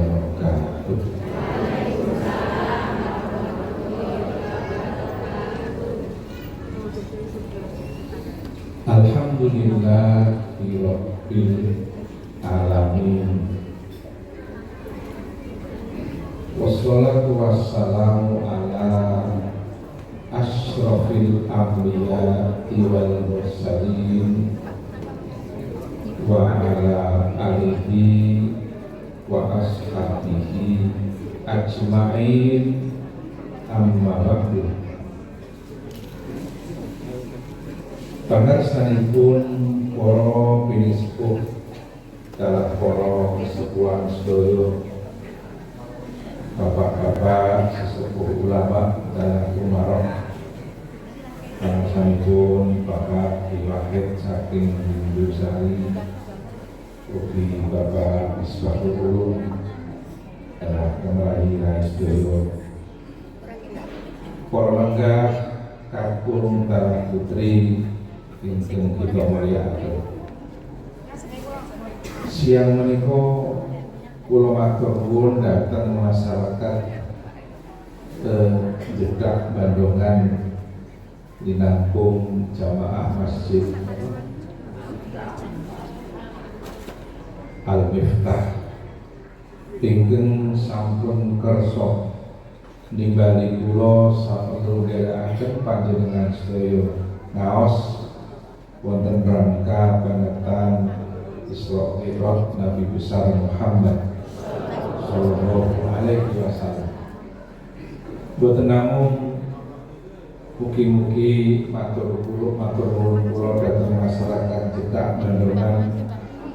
wabarakatuh. Alhamdulillahirabbil alamin. Wassalatu wassalamu ala asyrafil anbiya'i wal mursalin wa ala alihi wa ashabihi ajma'in, amma ba'du. Pangarsanipun para pinisepuh dalam para kesepuhan sedaya, bapak-bapak sesepuh ulama dan umarok, pangarsanipun Bapak Wahid saking Indosari, ugi Bapak Misbahul Ulum dan kemari rai sedaya, para lenggah kakung dan putri ingkang kita mulyakaken. Siang menika kula matur nuwun dhateng masyarakat Jeddah Bandungan dinampung jamaah Masjid Al-Miftah ingkang sampun kersa nimbali kula sampun nderekaken panjenengan sedaya ngaos wonten rangka pengetan Isra Mi'raj Nabi besar Muhammad sallallahu alaihi wasallam. Boten namung mugi-mugi matur nuwun kula dhateng masyarakat Jeddah Bandungan,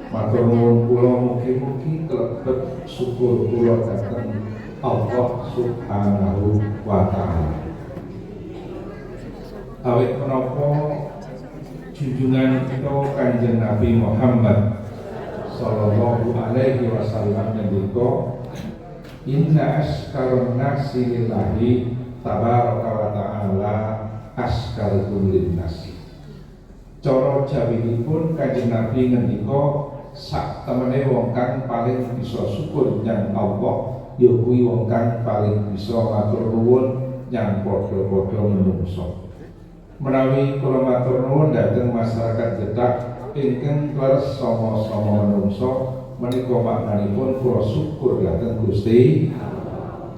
matur nuwun kula mugi-mugi klebet syukur kula dhateng Allah Subhanahu wa taala. Awit menapa junjungan kita Kanjeng Nabi Muhammad sallallahu alaihi wasallam ngendika, inna askarun nasi lillahi tabaraka wa ta'ala askarukum linnasi. Cara jawinipun Kanjeng Nabi ngendika, sak temene wong kang paling bisa syukur nyang Allah ya kuwi wong kang paling bisa matur nuwun nyang padha-padha menungso. Menawi kula matur nuwun dhateng masyarakat Jeddah ingkang leres sama-sama menungso, menika maknanipun kula syukur dhateng Gusti Allah.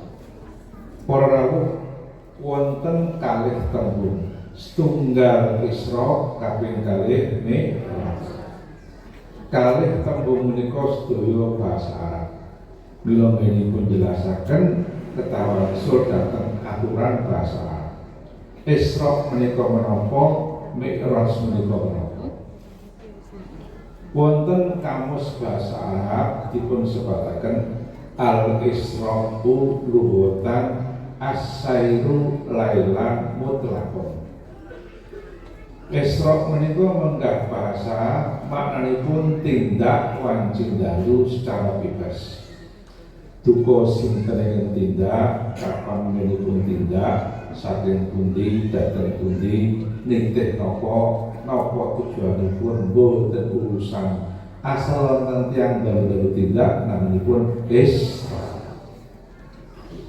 Para rawuh, wonten kalih tembung, setunggal Isra kaping kalih Mi'raj. Kalih tembung menika sedaya basa Arab. Mila menipun jelasaken ketawasul dhateng aturan basa Arab. Isra menika menapa, Mi'raj menika menapa. Wonten kamus basa Arab dipun sebataken al-Isra'u lughatan as-sairu lailan mutlaqon. Isra menika menggah bahasa maknanipun tindak wancing dalu secara bebas. Duka sinten ingkang tindak, kapan menipun tindak, saking pundi dhateng pundi, nitih napa tujuanipun boten urusan. Asal wonten tiyang dalu-dalu tindak namanipun Isra.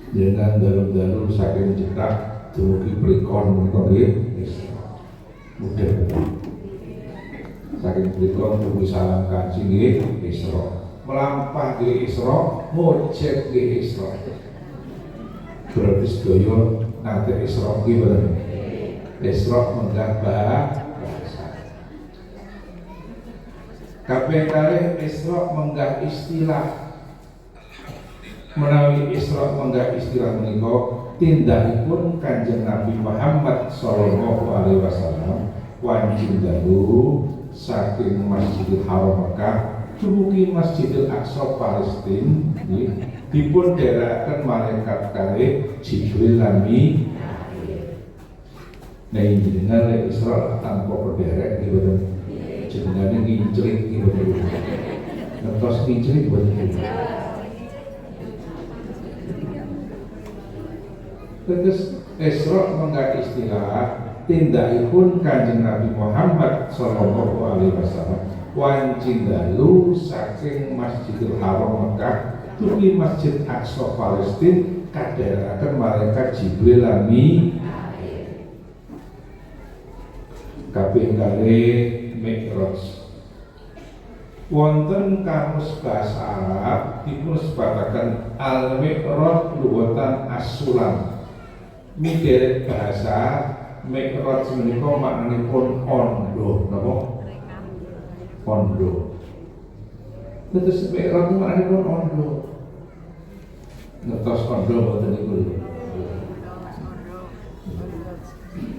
Dengan dalu-dalu saking Jeddah dumugi prikon menika nggih Isra. Mudah. Saking prikon dumugi Salam Kaji nggih Isra. Melampah nggih Isra, mujib nggih Isra. Berarti sedaya nate Isra nggih boten. Isra menggah bahasa. Kabeh kalih Isra menggah istilah. Menawi Isra menggah istilah menika tindakipun Kanjeng Nabi Muhammad sallallahu alaihi wasallam wanjing dalu saking Masjidil Haram Mekah dumugi Masjidil Aqsa Palestina dipun derekaken malaikat kalih Jibril lan Mikail. Nah jenengan lek Isra tanpa berderek nggih boten. Jenengane nginclik nggih boten. Ngertos nginclik boten. Terus Isra menggah istilah tindakipun Kanjeng Nabi Muhammad sallallahu alaihi wasallam wancing dalu saking Masjidil Haram Mekah Tuki Masjid Aqsa Palestina kadharaken malaikat Jibril lan kaping kalih Mi'raj. Wonten kamus basa Arab dipun sebataken al-Mi'raj luwatan as-sulam. Miderek bahasa Mi'raj menika maknanipun ondo, napa? Ondo. Terus Mi'raj maknanipun ondo. Ngertos ondo mboten niku lho.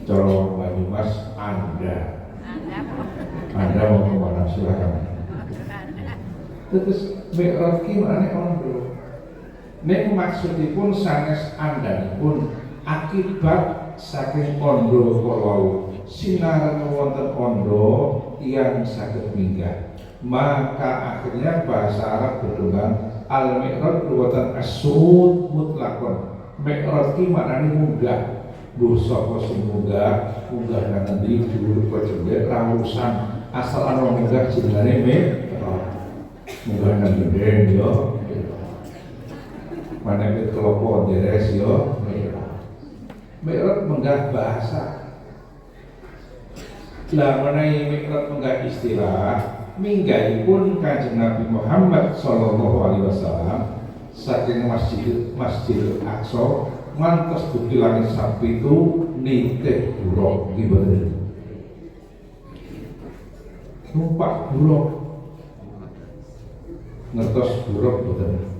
Cara Banyumas Anda mau kemana silakan. Terus Mi'raj ki maknane ondo. Nek maksudipun sanes andhanipun akibat saking ondo kalau sinar wonten ondo yang saged minggah, maka akhirnya bahasa Arab berkembang al-Mi'raj luwatan as-sud mutlakon. Mi'raj ki maknane munggah. Lho sapa sing munggah nang endi dhuwur kok cendhek ra urusan asal ana munggah jenenge Mi'raj. Munggah nang gendeng yo. Manane kelopo deres yo. Mi'raj menggah bahasa. Lah menawi Mi'raj menggah istilah, minggahipun Kanjeng Nabi Muhammad sallallahu alaihi wasallam saking Masjid Aqsa ngantos dugi langit sapitu nitih buruk nggih numpak buruk ngertos buruk boten.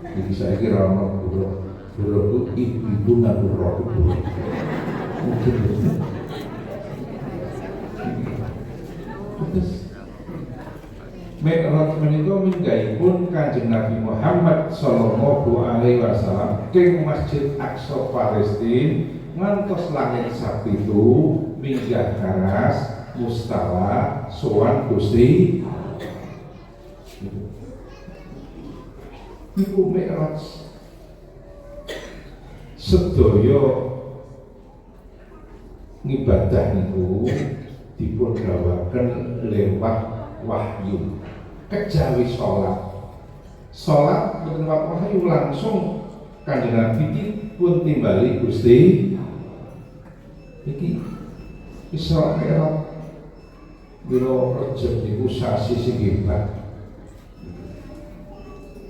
Jadi saiki ra ono buruk itu ibu nganggo roh buruk. Mungkin terus Mi'raj menika minggahipun Kanjeng Nabi Muhammad sallallahu alaihi wasallam ing Masjid Aqsa Palestina ngantos langit sapitu minggah karas mustawa sowan Gusti. Niku Mi'raj sedaya ngibadah niku dipun gawaken lewat wahyu. Kejawi sholat lewat wahyu langsung Kanjeng Nabi pun timbali Gusti iki Isra Mi'raj bila Rejab niku sasi sing hebat.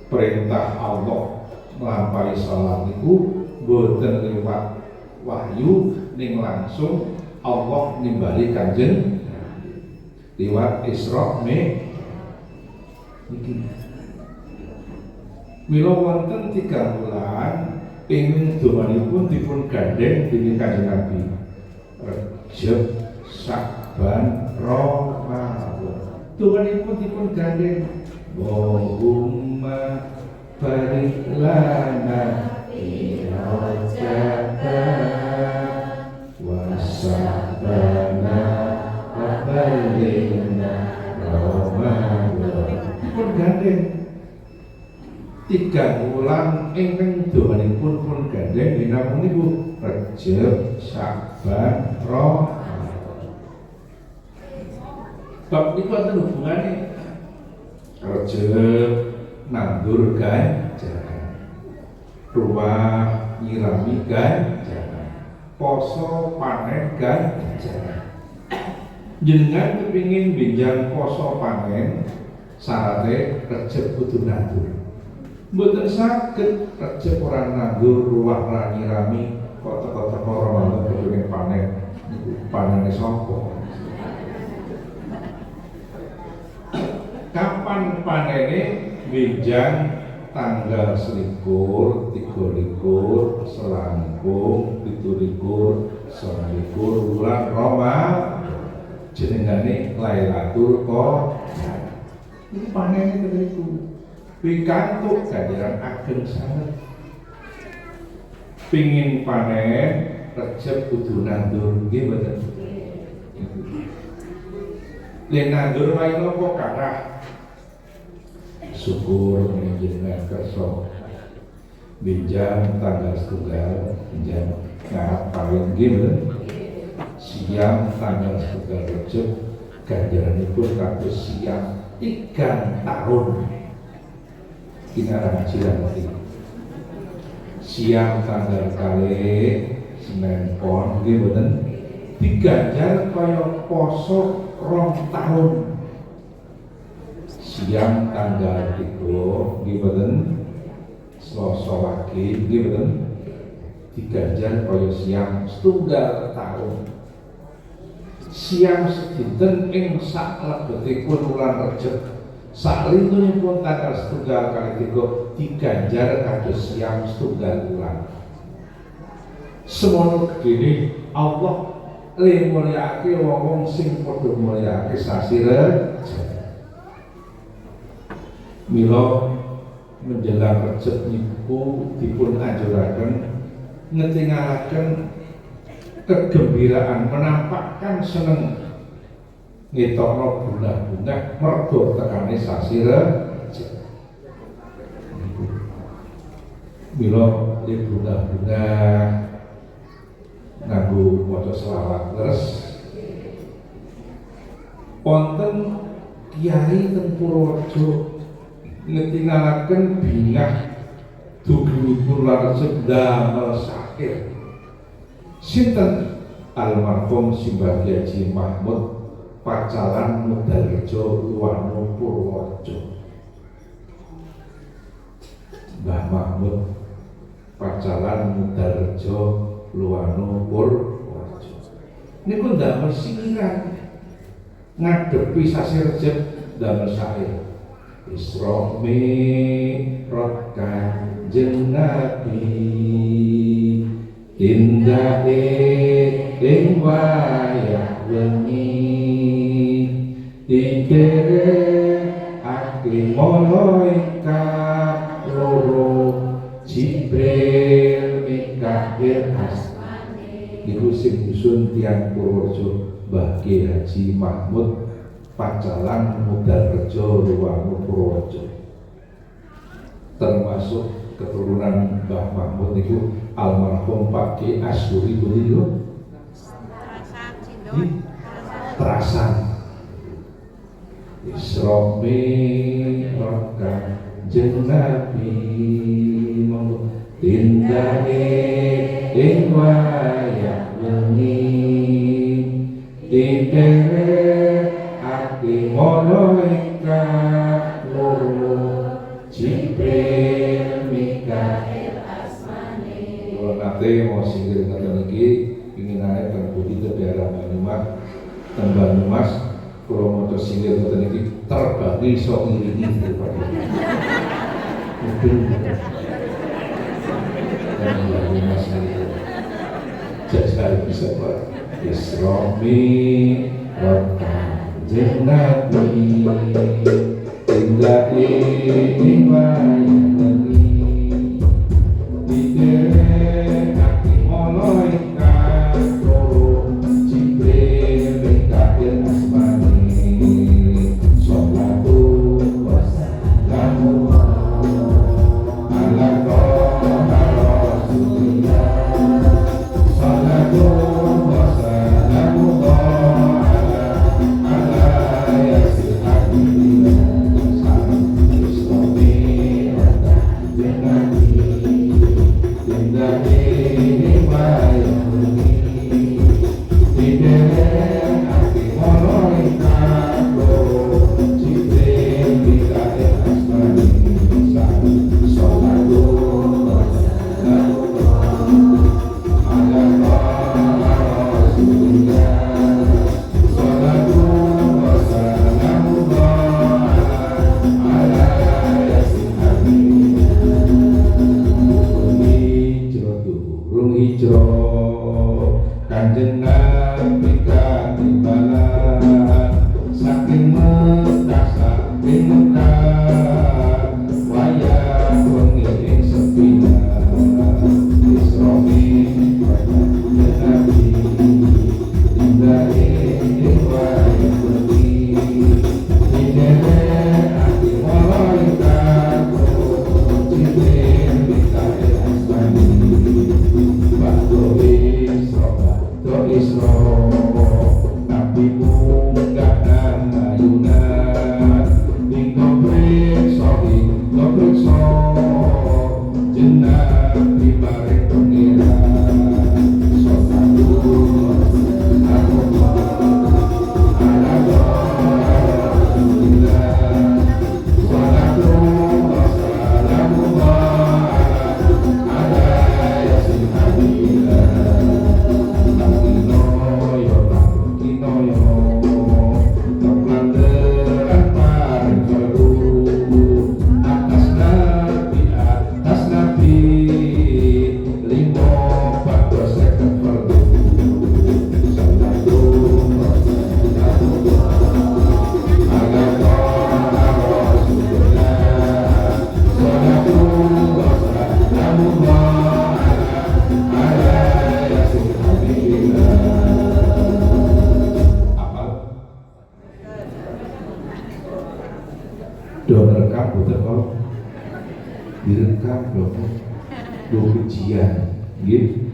Perintah Allah melampaui sholat niku boten lewat wahyu ning langsung Allah nimbali Kanjeng lewat Isra Mi'raj. Mila wonten 3 bulan ing dawanipun dipun gandeng dening Kanjeng Nabi. Rejab, Sya'ban, Ramadan. Dawanipun dipun gandeng. Allahumma barik lana fi Rajab wa Sya'bana wa balighna Ramadan. Dipun gandeng 3 bulan ingkang dawanipun pun gandeng dinamung niku Rejab, Sya'ban, Ramadan. Bab niku wonten hubungane Rejab nandur ganjaran, ruwah nyirami ganjaran, poso panen ganjaran. Jenengan kepingin benjang poso panen syaratnya Rejab kudu nandur. Mboten saged Rejab ora nandur ruwah ora nyirami kok teko-teko Ramadan kepingin panen. Niku panene sapa? Kapan panene benjang tanggal 21, 23, selangkung, 17, 19 bulan Ramadan. Jenengane Lailatul Qadar. Iki panene niku. Pikantuk ganjaran ageng sanget. Pingin panen Rejab kudu nandur nggih mboten. Yen nandur wae napa kathah. Syukur menjenengan kersa benjang tanggal 1 benjang ngarep paling nggih siang tanggal 1 Rejab ganjaranipun kados siang 3 tahun. kinarang cilanti siang tanggal kali Senin Pon nggih mboten diganjar kaya poso 2 tahun siang tanggal 3 nggih mboten Selasa wage nggih mboten diganjar kaya siang 1 tahun siang sedinten ing saklebetipun wulan Rejeb saklintunipun tanggal 1 kali 3 diganjar kados siang 1 wulan semono gedene Allah le mulyakake wong sing padha mulyakake sasi Rejeb mila menjelang Rejeb niku dipun anjuraken ngetingalaken kegembiraan menampakkan seneng ngetokno bunga-bunga mergo tekane sasi Rejeb mila le bunga-bunga nganggo maca selawat leres wonten kiai teng Purworejo ngetingalaken bingah dugi-dugi Rejeb damel sakit sinten almarhum Simbah Kyai Haji Mahmud Pacalan Mudarjo Luwano Purworejo Mbah Mahmud Pacalan Mudarjo Luwano Purworejo niku ndamel singiran ngadepi sasi Rejeb damel sae Isra Mi'raj Kanjeng Nabi indahe ing wayah wengi dikerekake malaikat loro Jibril Mikail Asmane iku sing nyusun tiyang Purworejo Mbah Kyai Haji Mahmud Pacalan Mudarjo Luwano Purworejo termasuk keturunan Mbah Mahmud niku almarhum Pak Kyai Asyuri beliau Terasan Isra Mi'raj Kanjeng Nabi tindahe ing wayah wengi dikerekake malaikat loro Jibril Mikail Asmane kula nate mau singgih ngoten iki ingin naik teng budi daerah Banyumas teng Banyumas kula maca singgih ngoten iki terbagi sok ngiringi daripada mungkin Banyumas itu jajal bisa Pak Isra Mi'raj Kanjeng Nabi indah ing wayah wengi dikerekake malaikat loro Jibril Mikail Asmane sholatu wassalamu ala Rasulillah sholatu wassalamu ala yasil direkam lho ujian nggih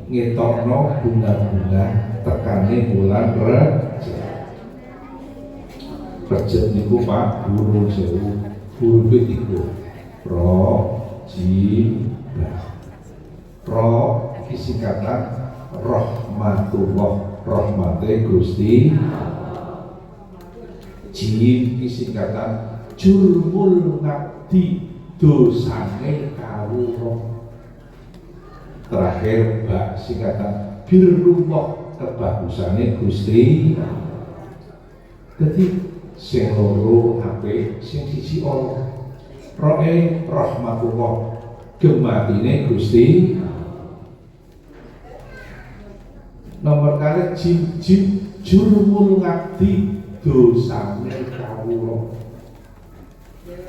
ngetokno bunga-bunga tekane bulan Rejab niku Pak Guru sewu huruf iku ro jim ro iki singkatan rahmatullah rahmate Gusti jim iki singkatan jurmul ngabdi dosane kawula terakhir bak singkatan birrullah kebagusane Gusti. Dadi sing loro apik sing siji Allah roe rahmatullah gematine Gusti. Nomor kali jim jurmul ngabdi dosane kawula.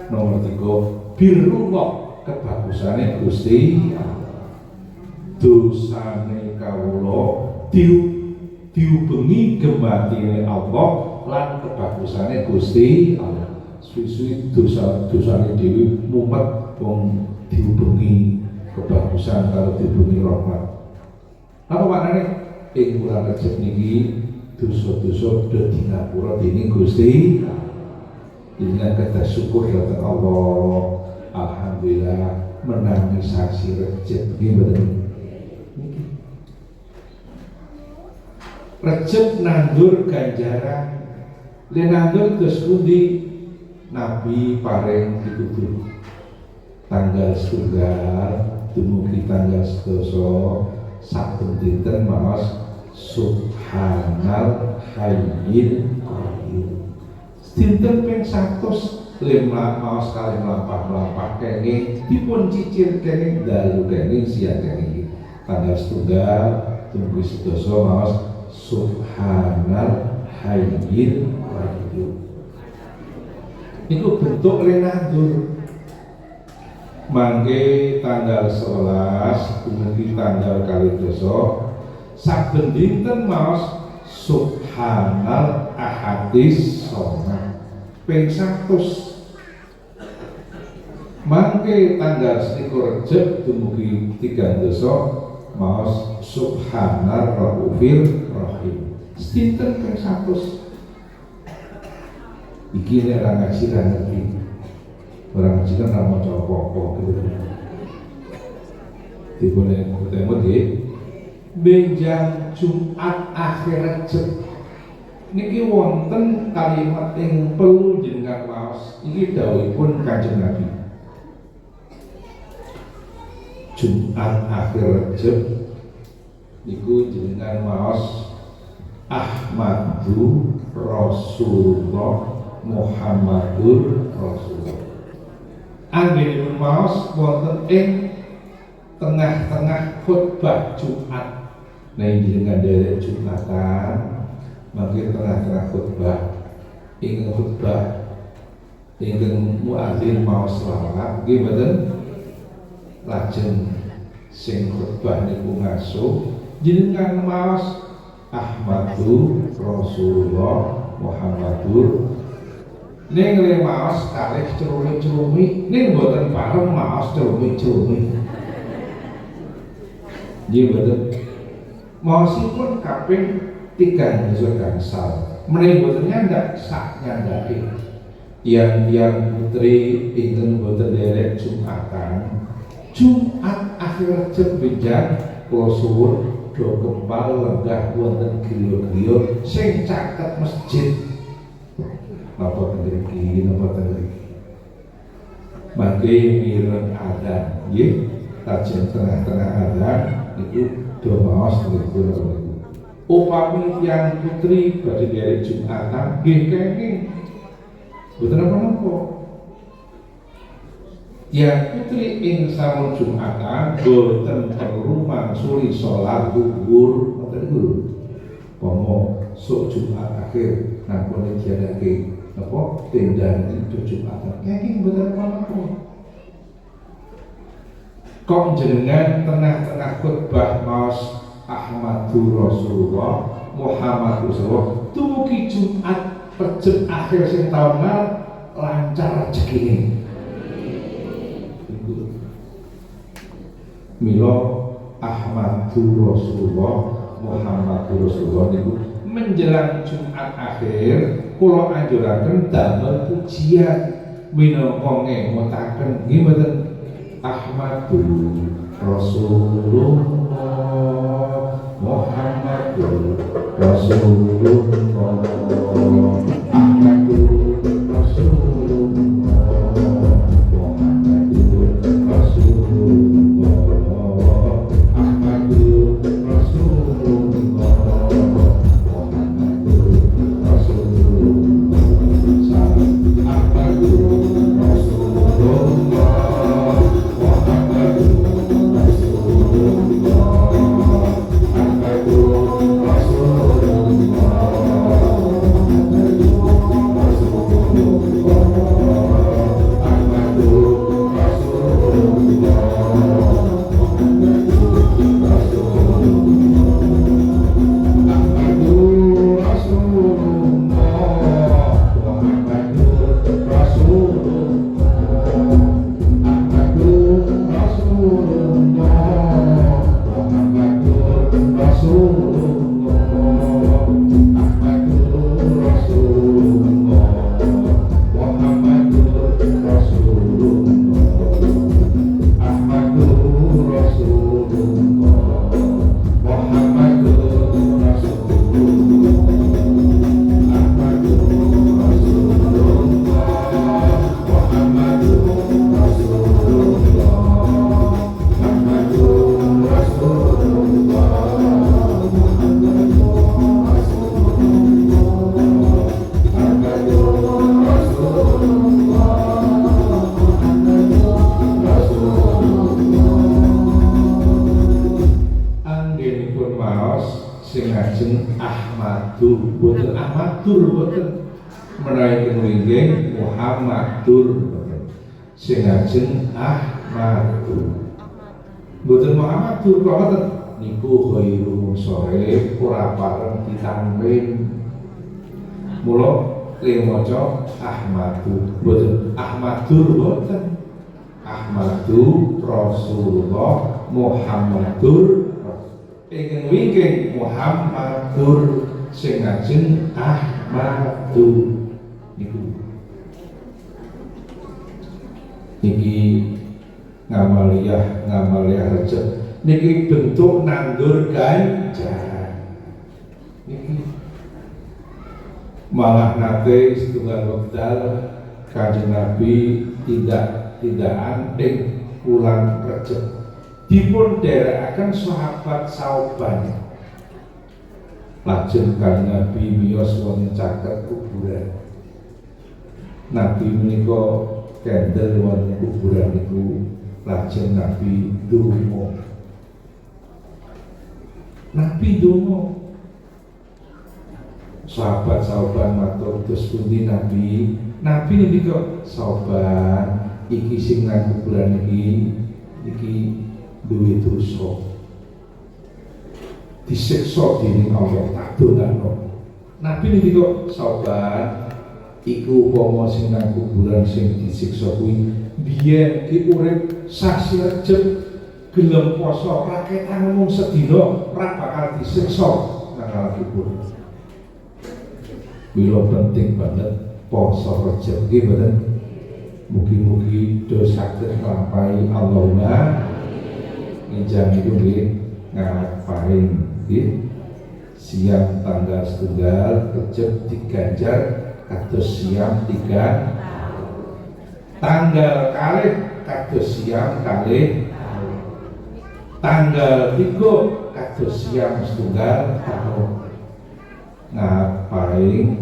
Nomor 3 birrullah kebagusane Gusti. Dosane kawula diubengi gematine Allah lan kebagusane Gusti Allah. Suwi-suwi dosane dhewe mumet wong diubengi kebagusan kalau diubengi rahmat. Apa maknane ing bulan Rejab niki dosa-dosa dadi ngapura dening Gusti. Dengan kata syukur datang Allah, alhamdulillah menangi sasi Rejab nggih. Rejab nandur ganjaran, le nandur terus pundi Nabi paring ditutur tanggal setunggal dumugi tanggal sedoso saben dinten maos subhanal hayyil qayyum. Dinten ping 100 lemah maos kali mlampah-mlampah kenging dipun cicil kenging dalu kenging siang kenging tanggal setunggal dumugi sedoso maos subhanal hayyil qayyum. Itu bentuk lenandur. Mangke tanggal 11 dumugi tanggal kali doso saben dinten maos subhanal ahadis somad ping 100. Mangke tanggal 21 Rejab dumugi 3 doso maos subhanar raufir rahim dinten ping 100. Iki nek ra ngaji ra ngerti orang ngaji kan ra maca apa-apa gitu dipune ketemu nggih benjang Jumat akhir Rejab niki wonten kalimat ing perlu jenengan maos iki dawuhipun Kanjeng Nabi. Jumat akhir Rejab niku jenengan maos Ahmadu Rasulullah Muhammadur Rasulullah. Anggenipun maos wonten ing tengah-tengah khutbah Jumat. Nah jenengan derek Jumatan mangke tengah-tengah khutbah ing khutbah ingkang muadzin maos selawat nggih mboten lajeng sing khutbah niku ngaso jenengan maos Ahmadu Rasulullah Muhammadur ning le maos kalih cerumi-cerumi ning mboten bareng maos cerumi-cerumi nggih mboten maosipun kaping 3 gangsal menawi mboten nyandak sak nyandake yang putri ingkang mboten derek Jumatan Jumat akhir Rejab benjang kula suwun do kempal lenggah wonten griya-griya sing caket masjid napa tengriki mangke mireng adzan nggih lajeng tengah-tengah adzan niku do maos niku upami yang putri badhe derek Jumatan nggih kenging boten apa-apa. Ya putri ing samun Jumatan boten perlu mangsuli salat zuhur ngoten niku lho. Pomo sok Jumat akhir nampun diadake apa tendang itu Jumatan. Kenging boten apa-apa. Kok jenengan tengah-tengah khutbah maos Ahmadur Rasulullah Muhammadur Rasulullah dumugi Jumat Rejab akhir sing taun lancar rezekine. Mila Ahmadur Rasulullah Muhammadur Rasulullah niku menjelang Jumat akhir kula anjuraken damel pujian minangka ngemotaken nggih mboten Ahmadur Rasulullah Muhammadur Rasulullah Ahmadur Rasulullah Muhammadur Rasulullah Ahmadur Rasulullah Muhammadur Rasulullah Ahmadur Rasulullah Muhammadur sing ajeng Ahmadur mboten Muhammadur kok ngoten niku khairu sore ora pareng ditamrin mula maca Ahmadur mboten Ahmadur mboten Ahmadur Rasulullah Muhammadur ingkang wingking Muhammadur sing ajeng Ahmadur niku niki ngamaliyah rejep niki bentuk nandur ganjaran niki malah nate setunggal wekdal Kanjeng Nabi tindakan ing wulan Rejeb dipun dherekaken sahabat Sauban lajeng Kanjeng Nabi miyos wonten caket kuburan Nabi menika kendel wonten kuburan niku lajeng Nabi ndonga. Nabi ndonga. Sahabat matur terus pundi Nabi? Nabi niku sahabat iki sing nang kuburan iki duwe dosa. Disiksa dening Allah tak dongakno. Nabi niku sahabat iku upama sing nang kuburan sing disiksa kuwi biyen ki urip sasi Rejeb gelem poso raketan mung sedina ora bakal disiksa nang kubur. Mila penting banget poso Rejeb nggih mboten. Mugi-mugi do saged nglampahi Allahumma nginjang iku nggih ngapain nggih siang tanggal setunggal Rejeb diganjar kados siam 3 tanggal kalih kados siam kalih tanggal 3 kados siam setunggal tahun ngapain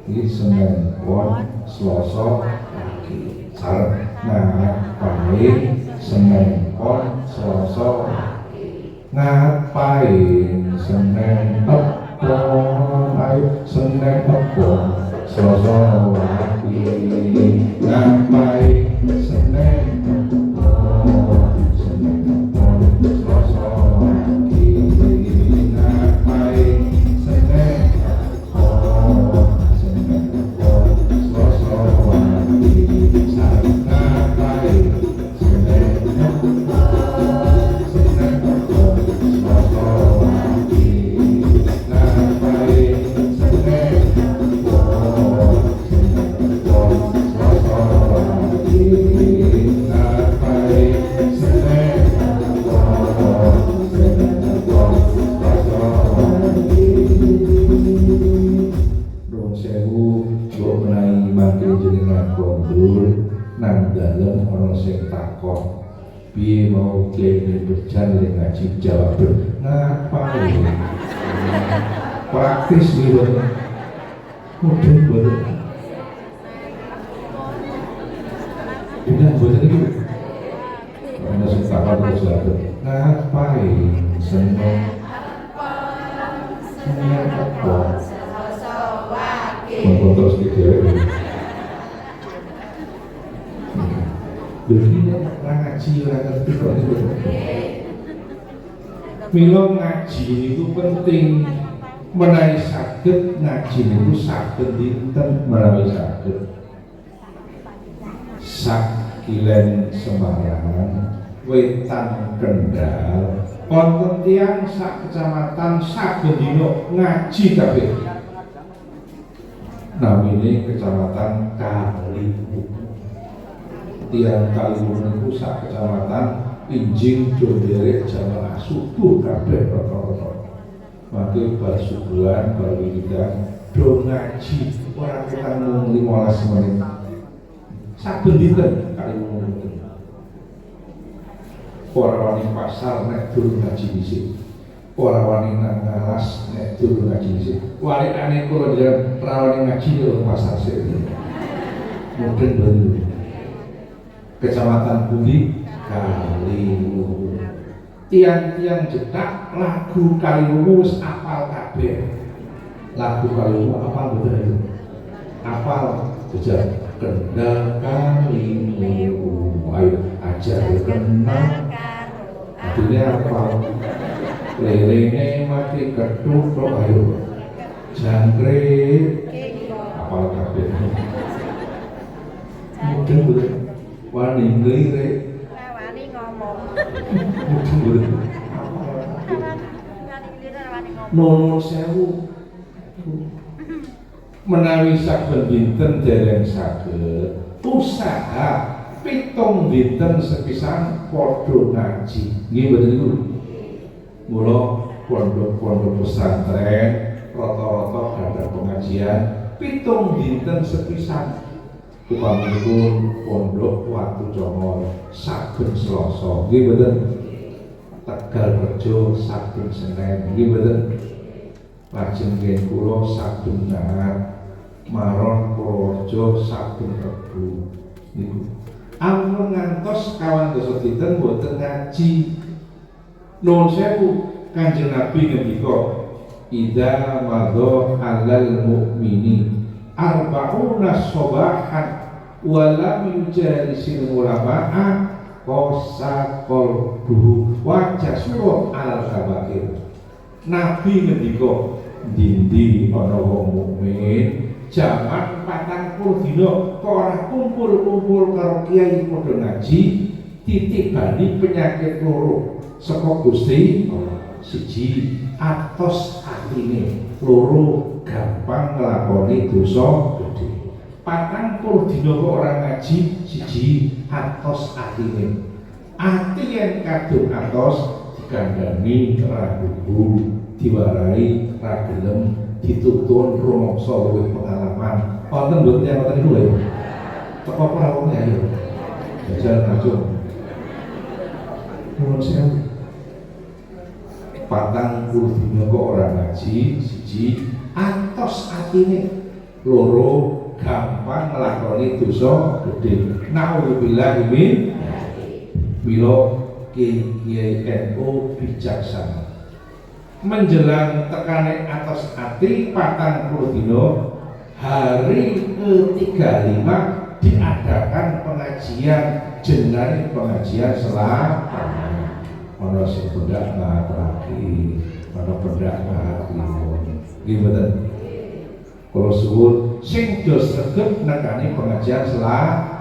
ini Senin Pon Selasa pagi sareng ngapain Senin Pon Selasa ngapain Senin Pon ayo Senin Pon Selasa pagi ngapain Senin Pon Selasa pagi ngapain Senin Pon Selasa pagi ngapain Senin Pon takon piye mau kiai berjalan ngaji jawab ngapain praktis gitu mungkin betul tidak betul itu karena sekarang terus ada ngapain seneng seneng apa terus gitu begini orang ngaji orang ngerti kok itu milo ngaji itu penting menawi saged ngaji itu saged dinten menawi saged sakilen Semarang wetan Kendal wonten tiyang sak kecamatan saben dina ngaji kabeh namine kecamatan Kaliwungu tiang Kaliwungu itu sak kecamatan injing derek jamaah subuh kabeh rata-rata maka bar subuhan bar wiridan do ngaji ora ketemu 15 menit saben dinten Kaliwungu ora wani pasar nek durung ngaji dhisik ora wani nang ngalas nek durung ngaji dhisik walikane kula njenengan ora wani ngaji yo pasar sik mungkin bener Kecamatan Budi Kaliwungu tiang-tiang jedak lagu Kaliwungu wis apal kabeh lagu Kaliwungu apal betul itu apal jejak Kendal Kaliwungu ayo ajar kenal akhirnya apal lelene mati ketutuk ayo jangkrik apal kabeh mungkin betul wani nglirik wani ngomong nono sewu menawi saben dinten dereng saged usaha pitung dinten sepisan padha ngaji nggih mboten niku mula pondok-pondok pesantren rata-rata gadah pengajian pitung dinten sepisan upamipun pondok Watu Congor saben Selasa nggih mboten Tegal Rejo saben Senin nggih mboten lajeng nggih kula saben Ahad Maron Purworejo saben Rebo niku ampun ngantos kawan dosa dinten mboten ngaji nuwun sewu Kanjeng Nabi ngendika idza madha alal mukmini arba'una sobahan walam yujalisil ulama'a kosa kolbuhu wajah suruh al kabair Nabi ngendika dindi ana wong mukmin jaman 40 dina ora kumpul-kumpul karo kiai padha ngaji titibani penyakit loro saka Gusti siji atos atine loro gampang nglakoni dosa gedhe 40 dina kok ora ngaji siji atos atine ati yen kadung atos dikandani ragu diwarai ra gelem dituntun rumangsa luwih pengalaman wonten mboten yang wonten niku lho teko prawone ayo jajal racun nuwun sewu 40 dina kok ora ngaji siji atos atine loro gampang nglakoni dosa gedhe naudzubillahi min mila kiai NU bijaksana menjelang tekane atas ati 40 dina hari ke-35 diadakan pengajian jenenge pengajian selatan ana sing pendak ngaturake ana pendak ngaturake nggih mboten kula suwun sing do sregep nekani pengajian selatan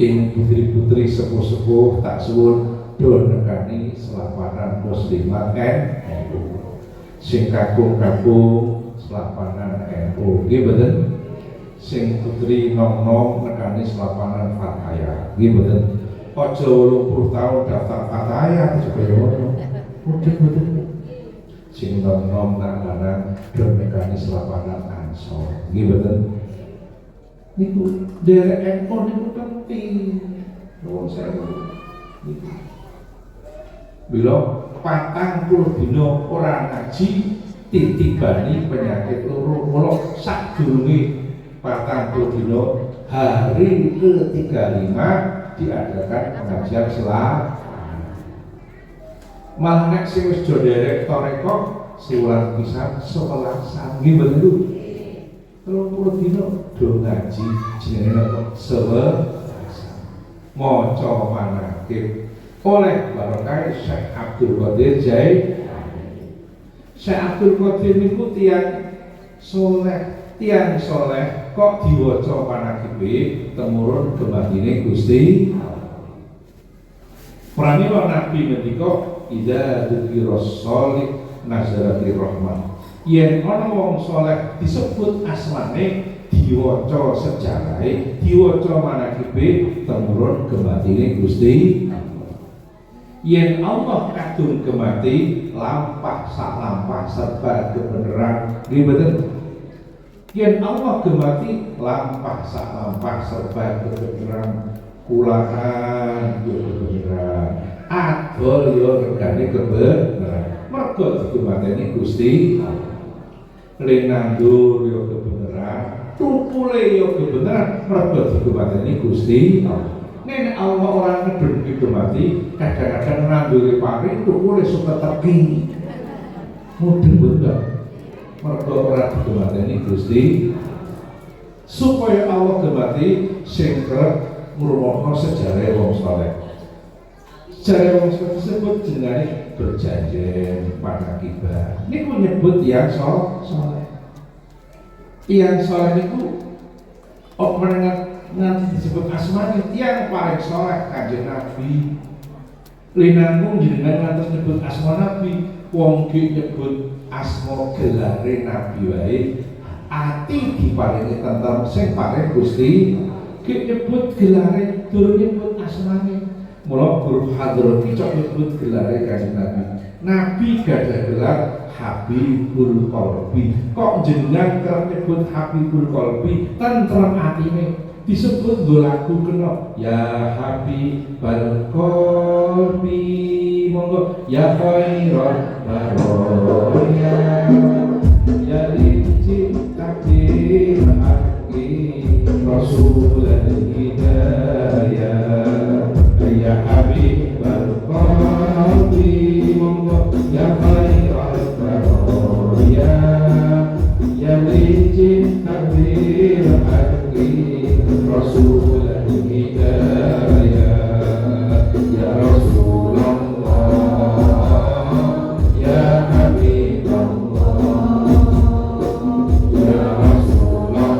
ing putri-putri sepuh-sepuh tak suwun do nekani selapanan muslimat NU sing kakung-kakung selapanan NU nggih mboten sing putri nom-nom nekani selapanan Fatayah nggih mboten aja 80 tahun daftar Fatayah supaya ngono mboten sing nom-nom nak lanang do nekani selapanan Ansor nggih mboten niku derek NU niku penting nuwun sewu niki bila 40 dina ora ngaji titibani penyakit loro mula sadurunge 40 dina hari ke-35 diadakan pengajian selama malah nek sing wis do derek toreko siwulan pisan 11 nggih mboten lho 30 dina do ngaji jenenge napa sewasa maca manakib oleh barokah Syekh Abdul Qadir Jailani. Syekh Abdul Qadir niku tiang soleh kok diwaca panakibe temurun gematine Gusti pramila Nabi ngendika idza dzikiros sholih nazaratir rahmah yen ana wong soleh disebut asmane diwaca sejarahe diwaca manakibe temurun gematine Gusti yen Allah kadung gemati lampah sak lampah serba kebenaran nggih mboten yen Allah gemati lampah sak lampah serba kebenaran kulaan yo kebenaran adol yo regane kebenaran mergo digemateni Gusti lenandur yo kebenaran tukule yo kebenaran mergo digemateni Gusti nek Allah orang ngedun digemati kadang-kadang nanduri pari tukule suka teki mudeng bener mergo ora digemateni Gusti supaya Allah gemati sing kerep ngrumakno sejarah wong saleh sejarah wong saleh disebut jenenge berjanji manakibah niku nyebut yang saleh yang saleh niku nanti disebut asmane yang paling soleh kanjeng Nabi linanggung jenengan ngantos nyebut asma Nabi wong ki nyebut asma gelare Nabi wae ati diparingi tentrem sing paring Gusti ki nyebut gelare durung nyebut asmane mula guru hadroh ki cok nyebut gelare kanjeng Nabi Nabi gadah gelar Habibul Qalbi kok jenengan kerep nyebut Habibul Qalbi tentrem atine disebut lagu kena ya Habibul Qalbi monggo ya khairal baraya ya licin takdir haqi rasulul hidayah ya Habibul Qalbi monggo ya khairal baraya ya licin takdir haqi Rasul Hidayah Ya Rasulullah Ya Habibullah Ya Rasulullah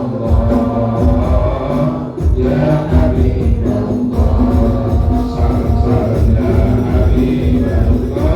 Ya Habibullah Salam-salam Ya Habibullah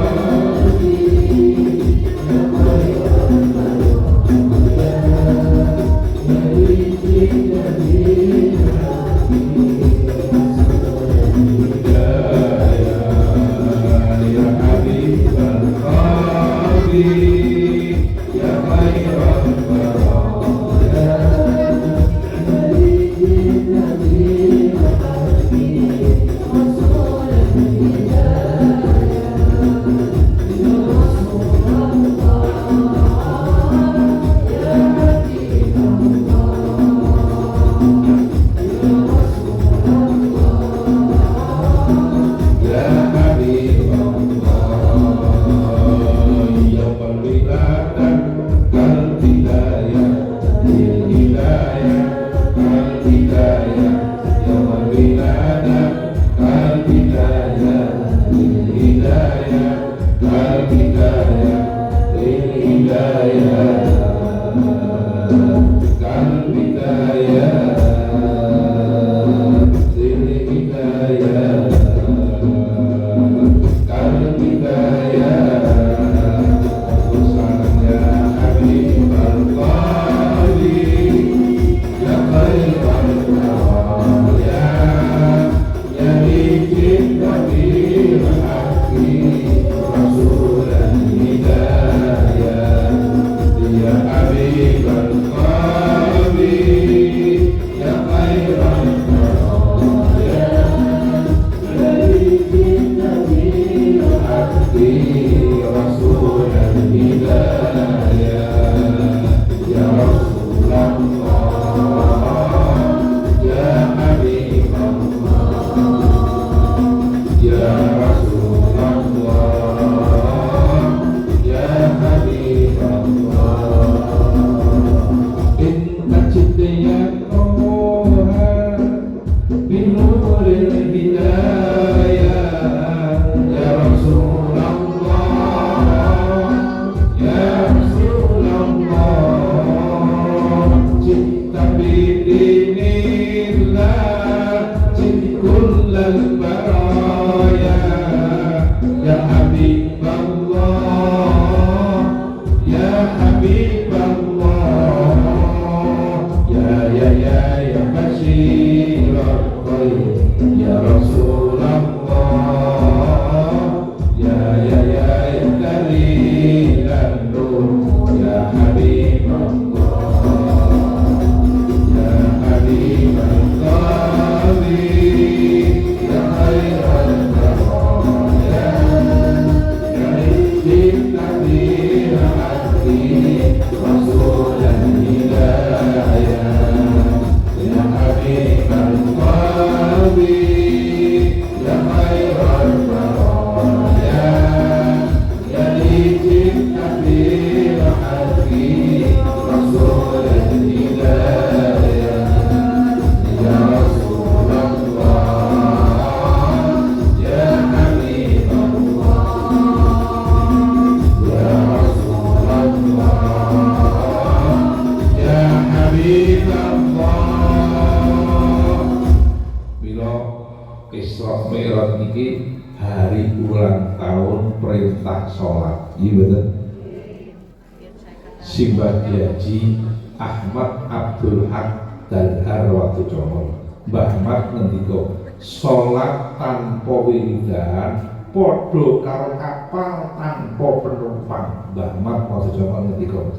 Simbah Haji Ahmad Abdul Haq Dalhar waktu Jomol Mbah Ahmad ngendika salat tanpa wiridan padha karo kapal tanpa penumpang. Mbah Ahmad waktu Jomol ngendika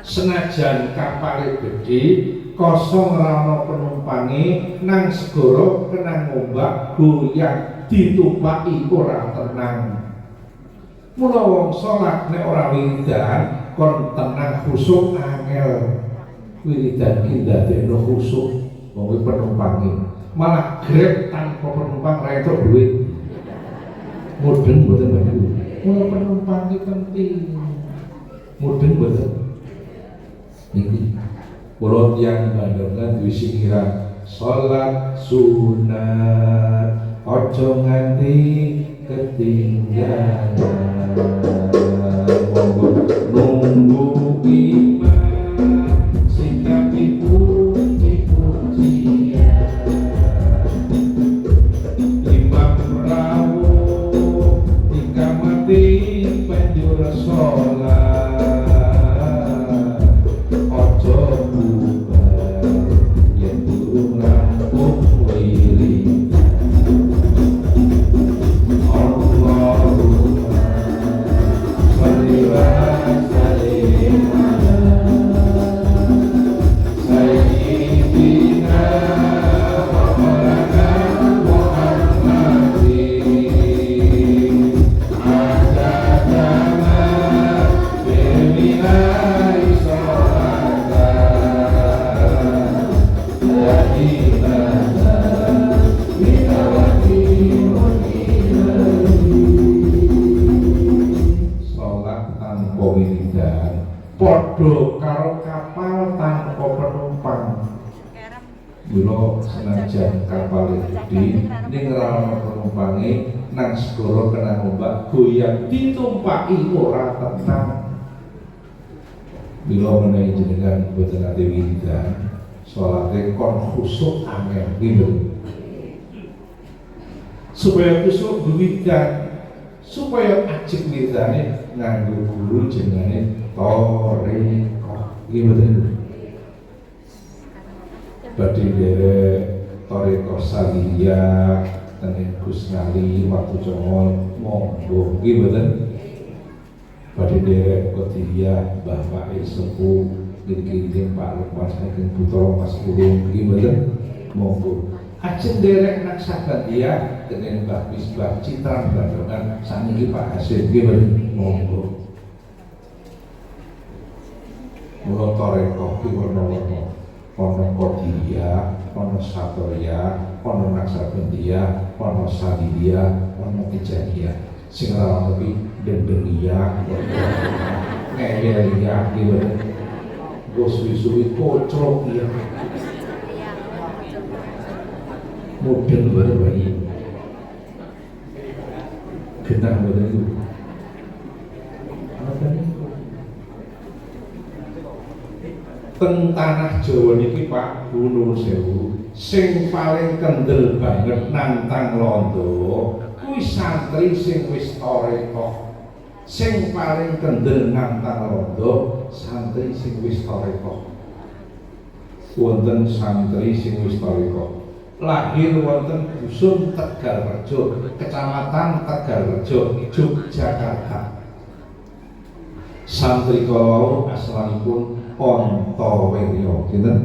senajan kapale gedhe kosong ra ana penumpange nang segara kena ngombak goyang ditumpaki ora tenang. Mula wong salat nek ora wiridan kon tenang khusuk angel. Wiridan ki ndadekno khusuk wong penumpange. Malah grab tanpa penumpang ra entuk duit. Mudeng mboten Bapak Ibu. Mula penumpang ki penting. Mudeng mboten. Niki kula tiyang bandhangan duwe singiran salat sunat aja nganti ketinggalan nunggu imam sing tapi puji-pujian imam rawuh dikamati banjur sholat ojo bubar yen durung rampung wiridan podo karo kapal tanpa penumpang. Mula senajan kapal gede ning ra ana penumpange nang segara kena ombak goyang ditumpaki ora tenang. Mila menawi jenengan boten ate wiridan salate kon khusuk angel nggih. Supaya khusuk wiridan supaya ajeg wiridane nganggo guru jenenge Toreko gimana? Badhe derek Toreko Saliyah teng Gus Ngali waktu Jomol monggo gimana? Badhe derek Qadiriyah Mbah Sepuh nggih Pak Lukman saking putra Mas Kulung gimana? Monggo Ajeng derek Naksabandia dengan Mbah Misbah Citran Bandungan saniki Pak Hasim nggih monggo. Mula toreko ki warna-warna ana Qadiriyah, ana Satoriyah, ana Naksabandia, ana Sadiliyah, ana Tijaniyah. Sing ora lebih Denderiyah, Ngeliyah ki nggo suwi-suwi kocrok ya. Mungkin baru-baru kena baru teng tanah Jawa niki Pak Gunung Sewu sing paling kendel banget nantang londo kuwi santri sing wis toreko. Sing paling kendel nantang londo santri sing wis toreko. Wonten santri sing wis toreko lahir wonten dusun Tegalrejo, kecamatan Tegalrejo, Yogyakarta. Santri kala asmanipun Antawirya, kinten.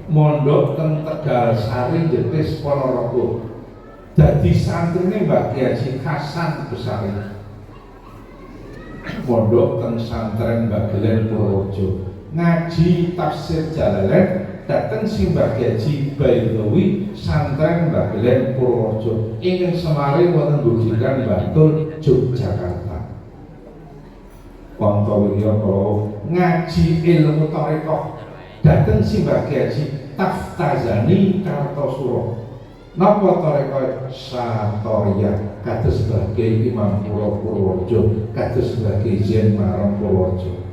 Mondok teng Tegalsari Jetis Ponorogo. Dadi santrine Mbah Kyai Haji Hasan Besari. Mondok teng santren Mbah Gelen Purworejo. Ngaji tafsir Jalalain dateng Mbah Kyai Haji Baithawi santren Mbah Gelen Purworejo ingkang semari wonten Gudikan Bantul Yogyakarta. Antawirya kala ngaji ilmu tarekah dateng Mbah Kyai Haji Taftazani Kartosuro. Napa tarekah Satoriyah kados sebagai Imam Purworejo, kados sebagai Zen Marang Purworejo.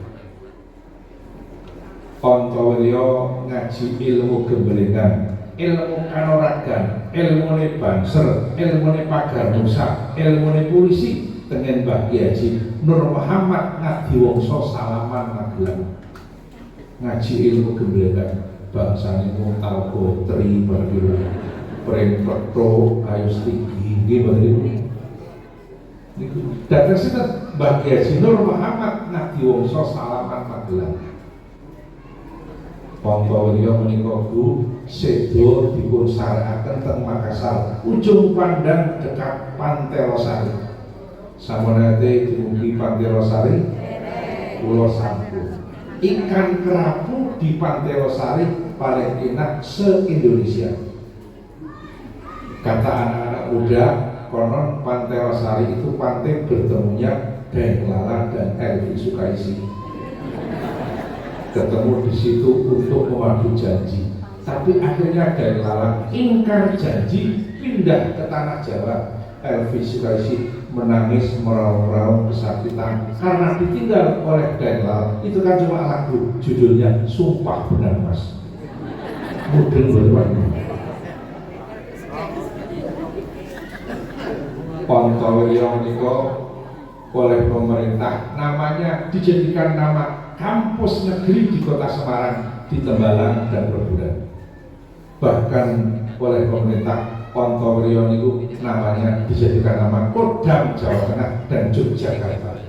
Antawirya ngaji ilmu gembelengan, ilmu kanoragan, ilmune banser, ilmune pagar nusa, ilmune polisi dengan Mbah Kyai Haji Nur Muhammad Ngadiwangsa Salaman Magelang. Ngaji ilmu gembelengan bangsane Talko Tri Barbiru Prem Peto Kayu Tinggi nggih Barbiru. Niku dateng sinten Mbah Kyai Haji Nur Muhammad Ngadiwangsa Salaman Magelang. Antawirya menika Bu sedo dipun sarekaken teng Makassar, ujung pandang dekat Pantai Losari. Samonate dumugi Pantai Losari, kula sampun. Ikan kerapu di Pantai Losari paling enak se-Indonesia. Kata anak-anak muda, konon Pantai Losari itu pantai bertemunya Daeng Lala dan Elvi Sukaisi. Ketemu di situ untuk memadu janji, tapi akhirnya Daeng Lala ingkar janji pindah ke tanah Jawa. Elvi Sukaisi menangis meraung-raung kesakitan karena ditinggal oleh Daeng Lala. Itu kan cuma lagu, judulnya Sumpah Benar Mas. Mudeng berwarna. Antawirya menika oleh pemerintah namanya dijadikan nama kampus negeri di Kota Semarang, di Tembalang dan Peburan. Bahkan oleh pemerintah Antawirya niku namanya dijadikan nama Kodam Jawa Tengah dan Yogyakarta.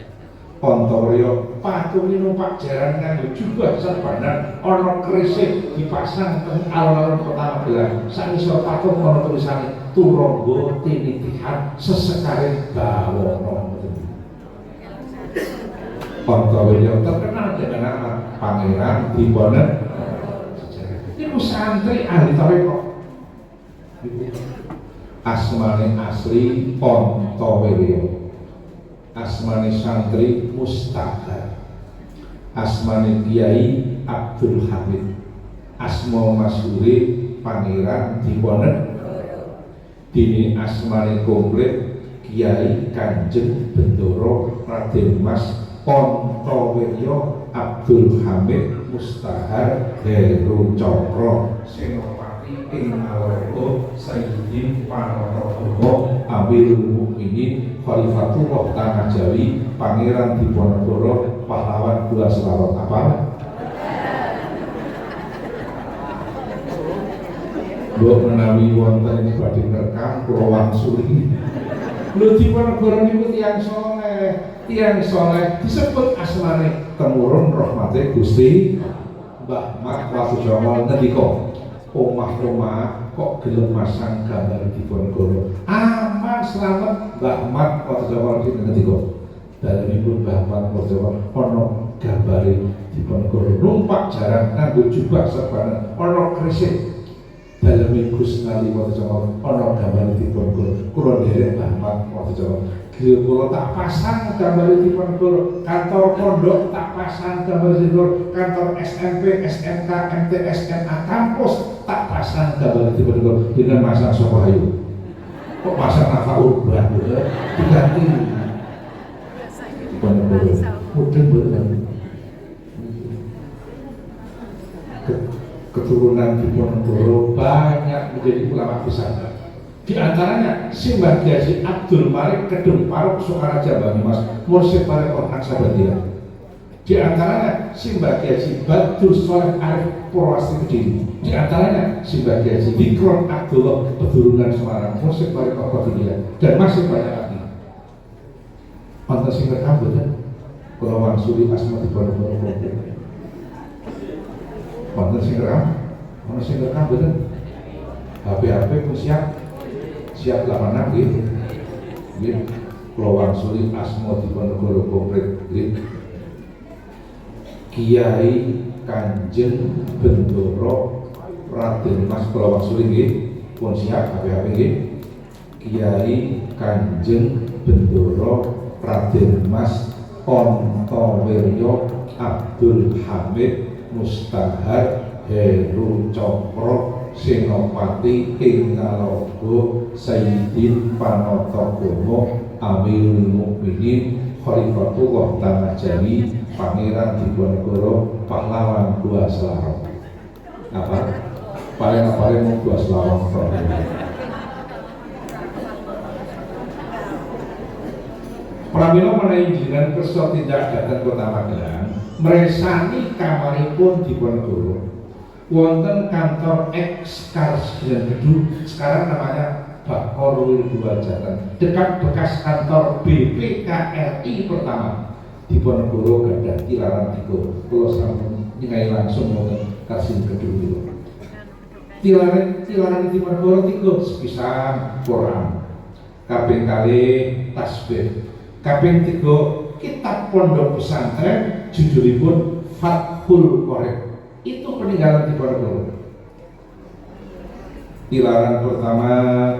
Antawirya patung numpak jaran nganggo jubah serbanan ana kerisik dipasang teng alun-alun Kota Magelang. Saisor patung ana tulisane Turangga Tinitihan Sesekaring Bawana. Antawirya terkenal dengan nama Pangeran Diponegoro. Ini santri ahli tarekah. Asmane asli Antawirya, asmane santri Mustahar, asmane Kiai Abdul Hamid, asma masyhure Pangeran Diponegoro. Dene asmane komplit Kiai Kanjeng Bendoro Raden Mas Antawirya Abdul Hamid Mustahar Heru Cokro Senopati ing Awarga Sayyidin Panataga Amirul Mukminin Khalifatullah Tanah Jawi Pangeran Diponegoro Pahlawan Gula Selawat apa? Mbok menawi wonten badhe nerekam kula wangsuli. Lho Diponegoro niku tiyang saleh. Tiang soleh disebut asmane temurun rahmate Gusti Mbah Mat Wasujomo ngendika omah-omah kok gelem masang gambar Diponegoro. Aman selamat Mbah Mat Wajawan ngendika. Dalemipun Mbah Mat Wajawan ana gambare Diponegoro. Numpak jaran nganggo jubah serbanan ana krisik. Daleme Gus Nali Wajawan ana gambare Diponegoro. Kula nderek Mbah Mat Wajawan. Griya kula tak pasang gambar Diponegoro, kantor pondok tak pasang gambar Diponegoro, kantor SMP, SMK, MTS, SMA, kampus tak pasang gambar Diponegoro. Dengan masang sapa ayo? Kok pasang apa ubah diganti Diponegoro. Mudeng mboten. Keturunan Diponegoro banyak menjadi ulama besar. Di antaranya Simbah Kiai Abdul Malik Kedung Paruk Sukaraja Banyumas Mursyid Balik Orhan Sabadia. Di antaranya Simbah Kiai Badrul Soleh Arif Purwasti Kediri. Di antaranya Simbah Kiai Dikron Abdullah Pedurungan Semarang Mursyid Balik Orhan dan masih banyak lagi. Wonten sing rekam boten? Kula wangsuli asma Diponegoro komplit. Wonten sing rekam? Wonten sing rekam boten? HP pun siap 86 gitu. Gitu. Kula wangsuli asma Diponegoro komplit. Gitu. Kiai Kanjeng Bendoro Raden Mas kula wangsuli nggih. Pun siap HP nggih. Kiai Kanjeng Bendoro Raden Mas Ontowiryo Abdul Hamid Mustahar Heru Cokro Senopati ing Ngalogo Sayyidin Panatagomo Amirul Mukminin Khalifatullah Tanajawi Pangeran Diponegoro Pahlawan Dua Selarong. Apa? Paling mau Dua Selarong. Pramila menawi jenengan kersa tindak dhateng Kota Magelang, mresani kamaripun Diponegoro. Wonten kantor Ekskarsian Gedung, sekarang namanya Bakorul Dua Jatan, dekat bekas kantor BPKRI pertama. Diponegoro gadah tilaran 3. Kula sampun ningali langsung wonten Karsian Gedung niku. Tilaran Diponegoro 3 sepisan Quran, kaping kalih tasbih, kaping 3 kitab pondok pesantren judulipun Fathul Qorib. Itu peninggalan Diponegoro. Tilaran pertama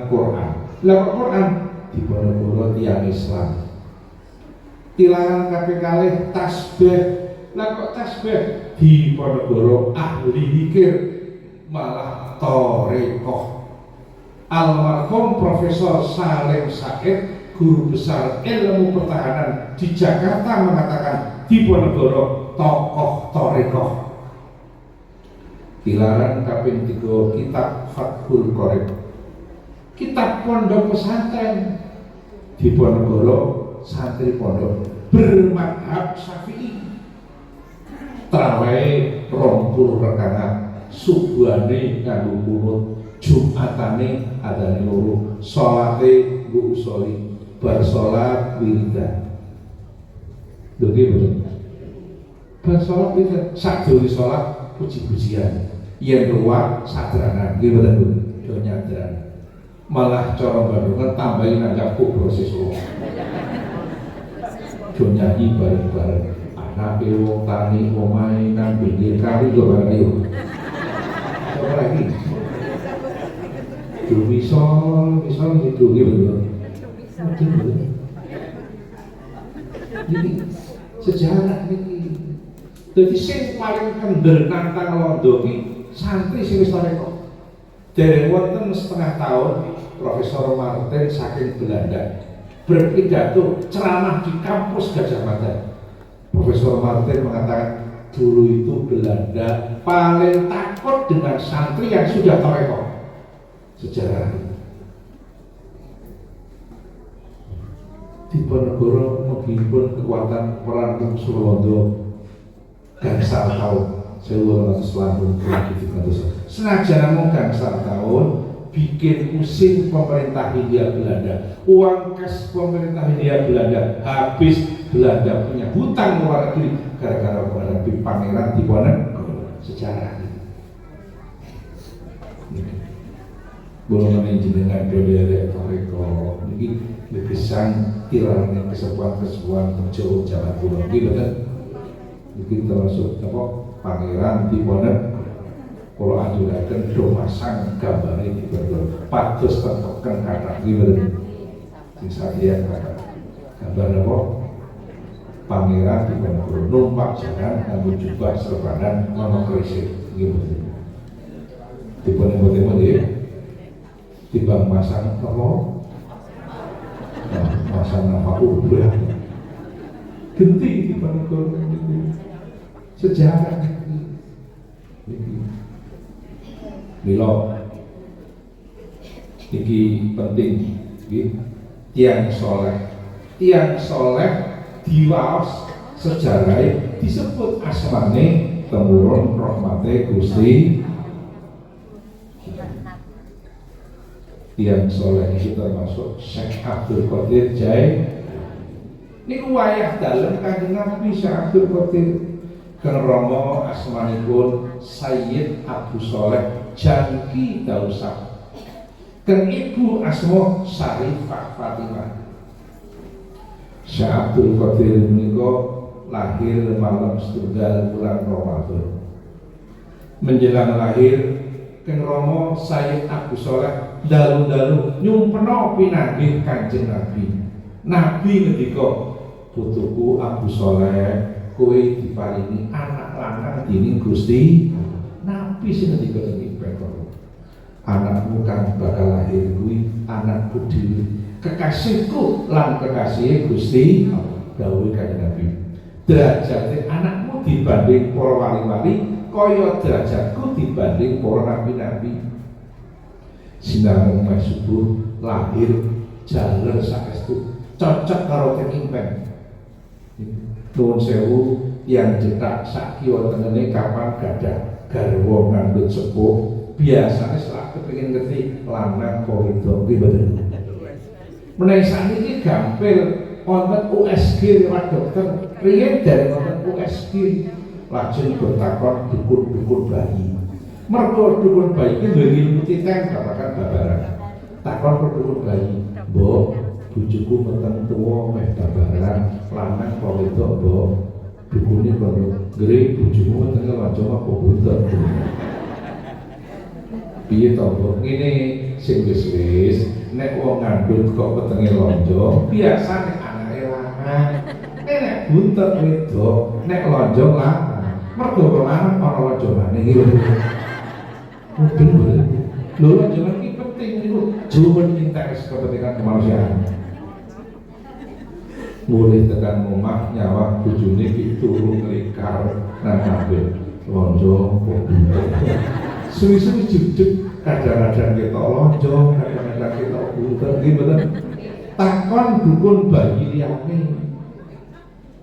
Quran. Lah Quran Diponegoro tiyang Islam. Tilaran kaping kalih tasbih. Lah kok tasbih Diponegoro ahli zikir malah tarekoh. Almarhum Profesor Salim Said, guru besar ilmu pertahanan di Jakarta, mengatakan Diponegoro tokoh tarekoh. Tilaran kaping 3 kitab Fathul Qorib, kitab pondok pesantren Diponegoro, santri pondok bermadhab Syafi'i. Tarawih 20 rakaat, subuhane nganggo kunut, Jumatane adane 2, salate nggo usoli, bar salat wiridan. Lho nggih mboten. Bar salat wiridan, sadurunge salat puji-pujian. Yen ruwat sadranan, nggih mboten Bu, do nyadran. Malah cara Bandungan tambahin nanggap proses wong. Do nyanyi bareng-bareng. Anake wong tani omahe nang pinggir kali do bareng yo. Coba lagi. Do misal gitu nggih betul. Ini sejarah ini. Jadi sing paling kendel nantang londo ki santri sing wis tarekoh. Dereng wonten setengah tahun Profesor Martin saking Belanda berpidato ceramah di kampus Gadjah Mada. Profesor Martin mengatakan dulu itu Belanda paling takut dengan santri yang sudah tarekoh. Sejarah Diponegoro meskipun kekuatan perang musuh Londo gangsal tahun 1880 senajan namung gangsal tahun bikin pusing pemerintah Hindia Belanda. Uang kas pemerintah Hindia Belanda habis, Belanda punya hutang luar negeri gara-gara menghadapi Pangeran Diponegoro. Sejarah golongan jenengan dodere toreko niki lebisan tirane kesepuan-kesepuan Jawa Jawa Kulon iki bener iki termasuk apa pangeran dipone kalau aturaken do masang gambare iki betul pados tetoken kathah iki bener sing sadia kata gambar apa pangeran dipone numpak jalan nganggo jubah serbanan ana krisik iki bener dipone model-model timbang masang apa masang nama ubah genti dipone sejarah Milo iki penting tiang soleh diwaos sejarah disebut asmane temurun rahmate Gusti tiang soleh itu termasuk Syekh Abdul Qadir Jai niku wayah dalem Kanjeng Nabi Syekh Abdul Qadir Romo asmanipun Sayyid Abu Soleh Janki Dausah dan ibu asma Syarifah Fatimah. Syekh Abdul Qadir menika lahir malam setunggal bulan Ramadan. Menjelang lahir Kang Romo Sayyid Abu Soleh dalu-dalu nyumpena pinanggih Kanjeng Nabi. Nabi ngendika, "Putuku Abu Soleh, kowe diparingi anak lanang dening Gusti." Nabi sing ngendika iki anakmu kang bakal lahir kuwi anakku dhewe kekasihku lan kekasih Gusti dawuh Kanjeng Nabi derajate anakmu dibanding para wali-wali kaya derajatku dibanding para nabi-nabi sinareng mas subuh lahir jaler saestu cocok karo kengimpen nuwun sewu yang cetak sak kiwa tengene kapan gadah garwa ngandhut sepuh biasanya setelah kepingin ngerti lanang koridor iki bener menawi sakniki gampil wonten USG lewat dokter riyen dari wonten USG lajeng bertakon dukun-dukun bayi mergo dukun bayi iki duwe ilmu titen babagan babaran takon ke dukun bayi mbok bojoku meteng tuwa meh babaran lanang koridor mbok dukune baru gere bojomu metenge lonjong apa buntut piye to mbok ngene sing wis nek wong ngandhut kok wetenge lonjong biasane anake lanang nek buntut wedok nek lonjong lanang mergo lanang ana lonjongane iki lho lonjongan iki penting niku jumen interes kepentingan kemanusiaan mulai tekan omah nyawa bojone iki turu nglikar nang kabeh lonjong kok buntut suwi-suwi jujug kadang-kadang kita lonjong, kadang-kadang kita buntut gimana takon dukun bayi liyane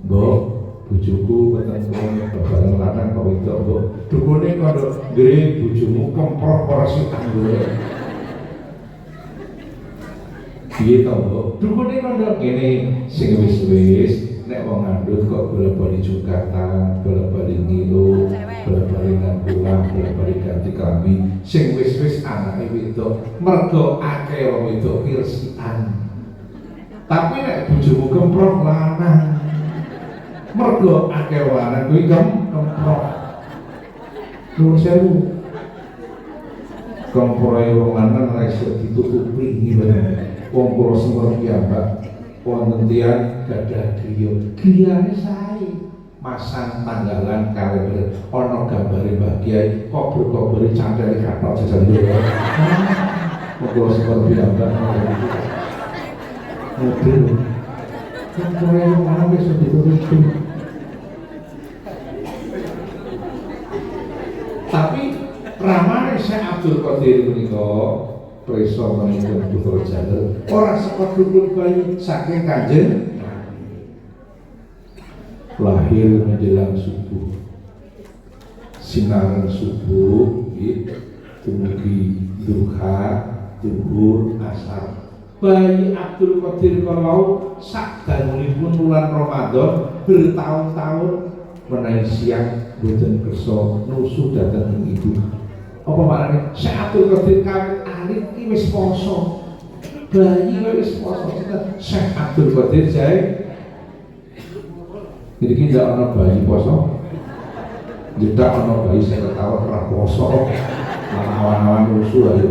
mbok bojoku weteng babaran lanang kok wedok mbok dukune kok gere bojomu kemprok ora sitan lho piye to mbok dukune kok ngene sing wis-wis nek wong ngandhut kok bola-bali jungkatan, bola-bali ngilu, bola-bali pulang, bola-bali ganti klambi, sing wis-wis anake wedok, mergo akeh wong wedok kirsian. Tapi nek bojomu kemprok lanang, mergo akeh wong lanang kuwi kemprok. Nuwun sewu. Kemproke wong lanang ora iso ditutupi ngene. Wong kula semua piyambak wonten tiyang gadah griya griyane sae masang tanggalan kalender ana gambare Mbah Kyai kober-kobere cantele kathok jajan lho monggo sepur piyambak model kaya ana wis ditutupi tapi ramane Syekh Abdul Qadir menika preso menika putra jaler ora saka dukun bayi saking Kanjeng lahir menjelang subuh sinar subuh dumugi duha zuhur asar bayi Abdul Qadir kalau sak dangunipun bulan Ramadan bertahun-tahun menawi siang boten kersa nusu dhateng ibu apa maknane Syekh Abdul Qadir kawit alit iki wis poso. Bayi wis poso. Syekh Abdul Qadir Jain. Jadi tidak ada bayi poso. Tidak ada bayi saya ketawa pernah poso. Awan-awan rusuh aja.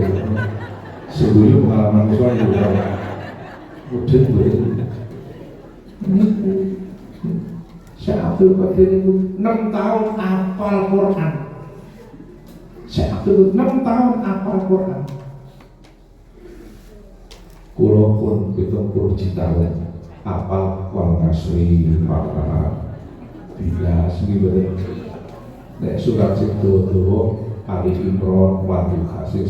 Sebelum pengalaman rusuh juga. Udah boleh. Syekh Abdul Qadir itu 6 tahun hafal Quran. Syekh Abdul 6 tahun hafal Quran. Kulo pun 70 tahun hafal wal kasri Al-Fatihah. Bila sing nek surat sing tuwa Ali Imran Wadduha sing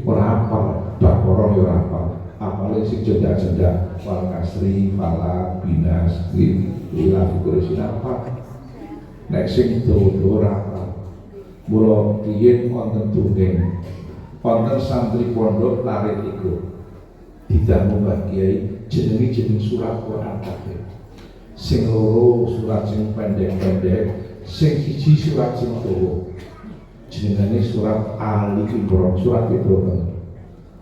ora hafal, Baqarah yo ora hafal. Apalagi sing jeda-jeda wal kasri falak binas ila Quraisy apa nek sing tuwa ora hafal. Mula riyen wonten dongeng wonten santri pondok larit iku didamu Mbah Kiai jeneng surat Quran kabeh. Sing loro surat sing pendek-pendek, sing siji surat sing dawa. Jenengane surat Ali Imran, surat itu kan.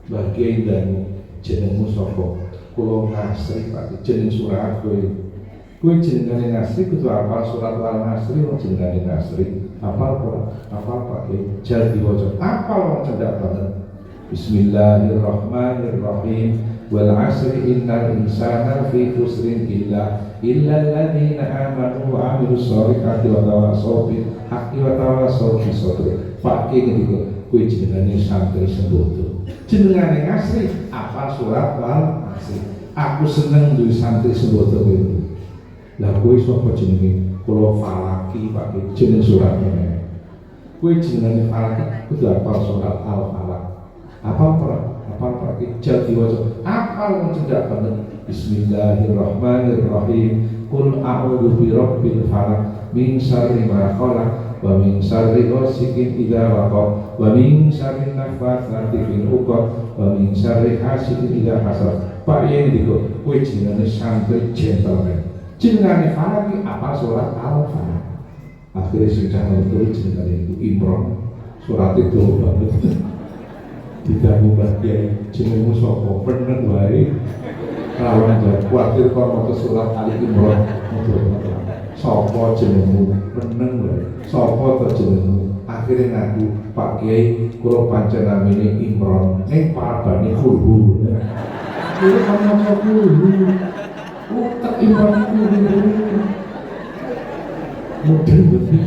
Mbah Kiai dan jenengmu sapa? Kula Ngasri Pak, jeneng surat kowe. Kowe jenengane Ngasri kudu hafal surat Al-Ngasri wong jenengane Ngasri. Hafal ora? Hafal Pak Kiai. Jar diwaca. Hafal wong cendak banget. Bismillahirrahmanirrahim. Wal 'asri innal insana fi khusrin illa alladziina aamanu wa 'amilus shalihati wa tawassaw bil haqqi wa tawassaw bis sabr. Pak Kiai ngendika kowe jenengane santri sembodo. Jenengane Ngasri apa surat wal Ngasri. Aku seneng duwe santri sembodo kowe. Lah kowe sapa jenenge? Kula Falaki Pak Kiai jeneng suratnya. Kowe jenengane Falaki kudu hafal surat Al-Falaq. Apa Pak Kiai jadi waca. Apa wong cendak banget. Bismillahirrahmanirrahim. Qul a'udzu birabbil falaq min syarri ma khalaq wa min syarri ghasiqin idza waqab wa min syarri nafatsati fil 'uqad wa min syarri hasidin idza hasad. Pak Yai ndika kowe jenenge santri gentleman. Jenengane Falaq iki apa surat Al-Falaq. Akhirnya sing canggih turun jenengane Ibu Imran. Surat itu banget. Tidak Mbah Kiai jenengmu sapa? Peneng wae. Lawan jawab kuatir kok maca surat Ali Imran. Sapa jenengmu? Peneng wae. Sapa to jenengmu? Akhire ngaku Pak Kiai kula pancen namine Imran. Parabane kulhu. Kula kan maca kulhu. Tak Imran kulhu. Mudeng betul.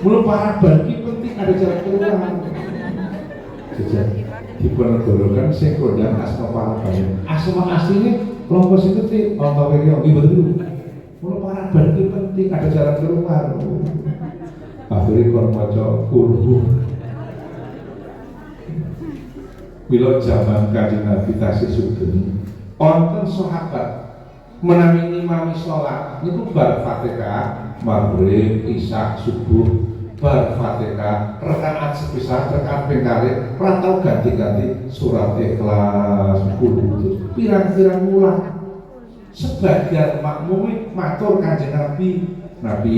Mula paraban iki penting ada jalan keluar. Sejak dipenegorokan sing kondang asma paraban. Asma aslinya kelompok itu sih kelompok yang betul. Mula paraban iki penting ada jalan keluar. Akhirnya kon maca kulhu. Bila zaman Kanjeng Nabi tasih sugeng, wonten sahabat menawi ngimami sholat niku bar Fatihah, maghrib, isya, subuh, bar Fatihah, rakaat sepisah, rakaat pengkali, ratau ganti-ganti surat Ikhlas, Qul pirang-pirang ulang. Sebagian makmum matur Kanjeng Nabi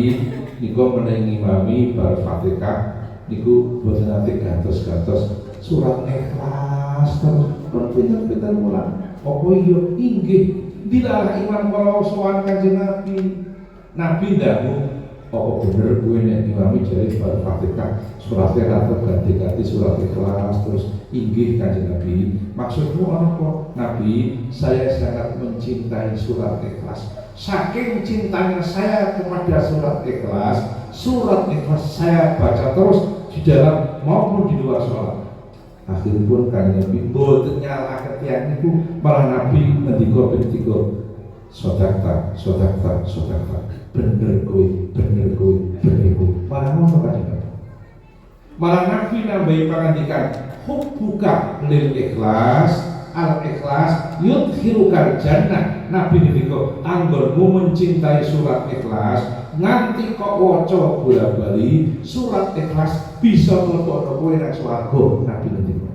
niku menawi ngimami bar Fatihah niku boten nate gantos-gantos surat Ikhlas terus pinter-pinter ulang. Apa iya inggih dilalah imam kalau sowan Kanjeng Nabi dahulu apa bener gue nek imami jare bar Fatihah surat atau ganti-ganti surat Ikhlas terus inggih Kanjeng Nabi. Maksudmu apa? Nabi, saya sangat mencintai surat Ikhlas. Saking cintanya saya kepada surat Ikhlas saya baca terus di dalam maupun di luar sholat. Akhirnya pun Kanjeng Nabi mboten nyalahke tiyang niku, malah Nabi ngendika bendika sodakta bener kowe malah ngono Kanjeng Nabi. Malah Nabi nambahi pangandikan hubbuka lil ikhlas al-ikhlas yudkhilukal jannah. Nabi ngendika anggonmu mencintai surat Ikhlas nganti kok waca bola-bali surat Ikhlas bisa mlebokno kowe nang swarga. Nabi ngendika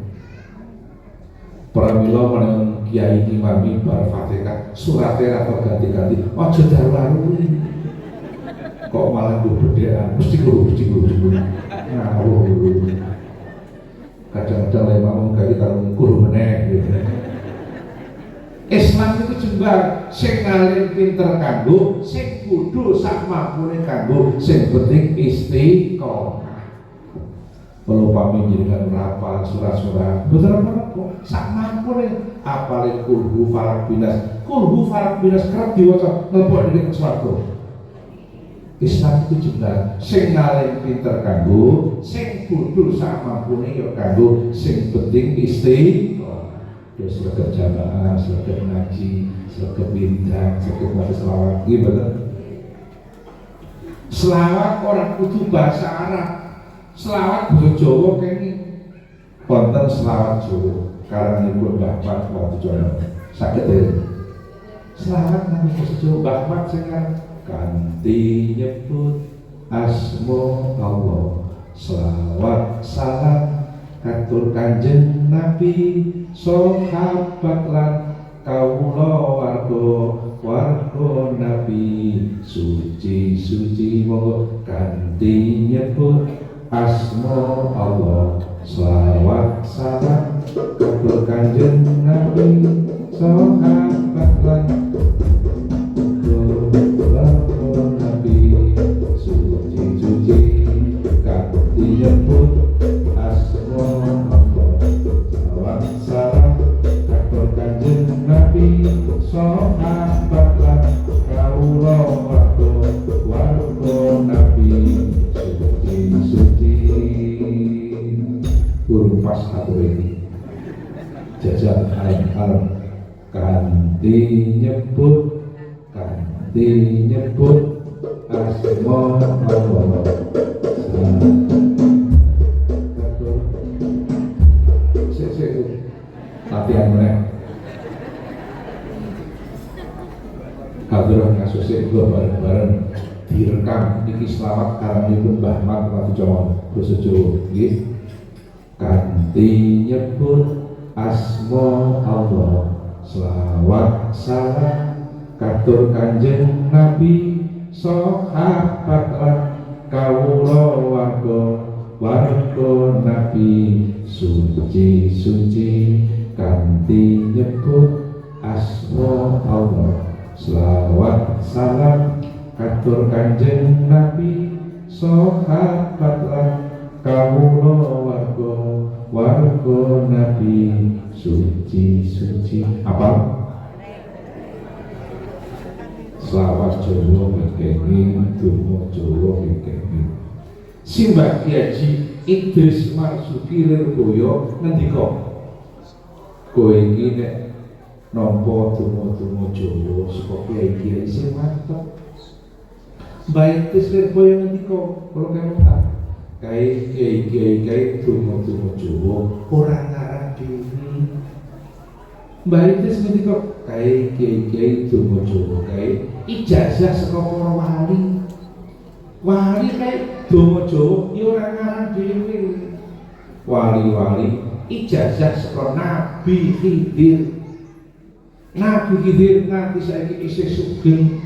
pramila menawi kiai imami bar Fatihah suratnya atau ganti-ganti aja daru-daru kok malah bedhekan mesti guru ngawur. kadang-kadang lek mau kali karo guru meneh gitu. Islam itu jembar sing ngalim pinter kanggo, sing bodho sak mampune kanggo, sing penting istiqomah. Kalau pami jenengan rapal surah-surah, betul apa? Sak mampune apale kulhu falak binas kerap diwaca mlebu ning swarga. Islam itu jembar sing ngalim pinter kanggo, sing bodho sak mampune ya kanggo, sing penting istiqomah. Ya selagat jamaah, selagat ngaji, selagat wiridan, selagat baca selawat, gimana? Selawat orang kudu bahasa Arab, selawat bahasa Jawa kene. Wonten selawat Jawa, karanipun Mbah Mat Watujono. Saged ya. Selawat nang bahasa Jawa Mbah Mat sing kanthi nyebut asma Allah, selawat salam katur Kanjeng Nabi, sahabat lan kawula warga Nabi, suci monggo kanthi nyebut asma Allah, selawat salam katur Kanjeng Nabi, sahabat lan warga Nabi, suci kanthi nyebut asma Allah, selawat salam katur Kanjeng Nabi, sahabat lan kawula warga Nabi, suci burung pas atur ini jajal alam kanthi nyebut asma Allah, latihan meneh hadirah ngasose gua bareng-bareng direkam iki selawat karanipun Mbah Mat Watujono basa Jawa nggih. Kanthi nyebut asma Allah, selawat salam katur Kanjeng Nabi, sahabat lan kawula warga Nabi, suci kanthi nyebut asma Allah, selawat salam katur Kanjeng Nabi, sahabat lan kawula warga Nabi, suci apa? Selawat Jawa kenging, donga Jawa kenging. Simbah Kiai Idris Marzuki Lirboyo ngendika, kowe iki nek nampa donga-donga Jawa saka kiai-kiai sing mantep. Mbah Idris Lirboyo ngendika, kula kemutan kiai donga-donga Jawa ora ngarang dhewe. Mbah Idris ngendika, kiai donga Jawa ijazah saka para wali kae donga Jawa ya ora ngarang dhewe. Wali ijazah saka Nabi Khidir nanti saiki isih sugeng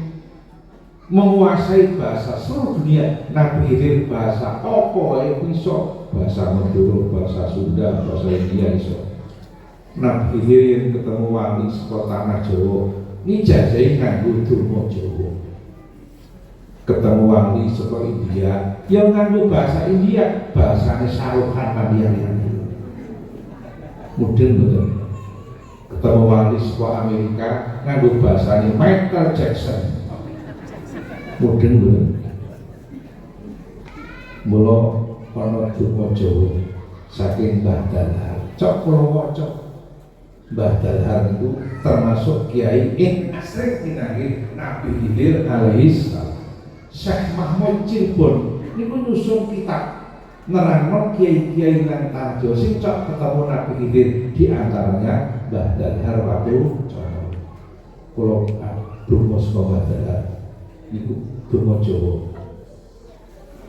menguasai bahasa seluruh dunia. Nabi Khidir bahasa apa ae iso, bahasa Madura, bahasa Sunda, bahasa India iso. Nabi Khidir yang ketemu wali saka tanah Jawa ngijazahi nganggo donga Jawa. Ketemu wali saka India yang nganggo bahasa India, bahasane Saruhan Pandian. Mudeng betul. Ketemu wali saka Amerika nganggo bahasane Michael Jackson. Mudeng betul. Mula ana donga Jawa saking Mbah Dalhar. Cok kula waca Mbah Dalhar itu termasuk kiai asring minangke Nabi Khidir alaihi salam. Syekh Mahmud Cirebon niku nyusun kitab nerangno kiai-kiai lan tanjo sing cok ketemu Nabi Khidir, di antaranya Mbah Dalhar Watujono. Kula donga saka Mbah Dalhar niku donga Jawa.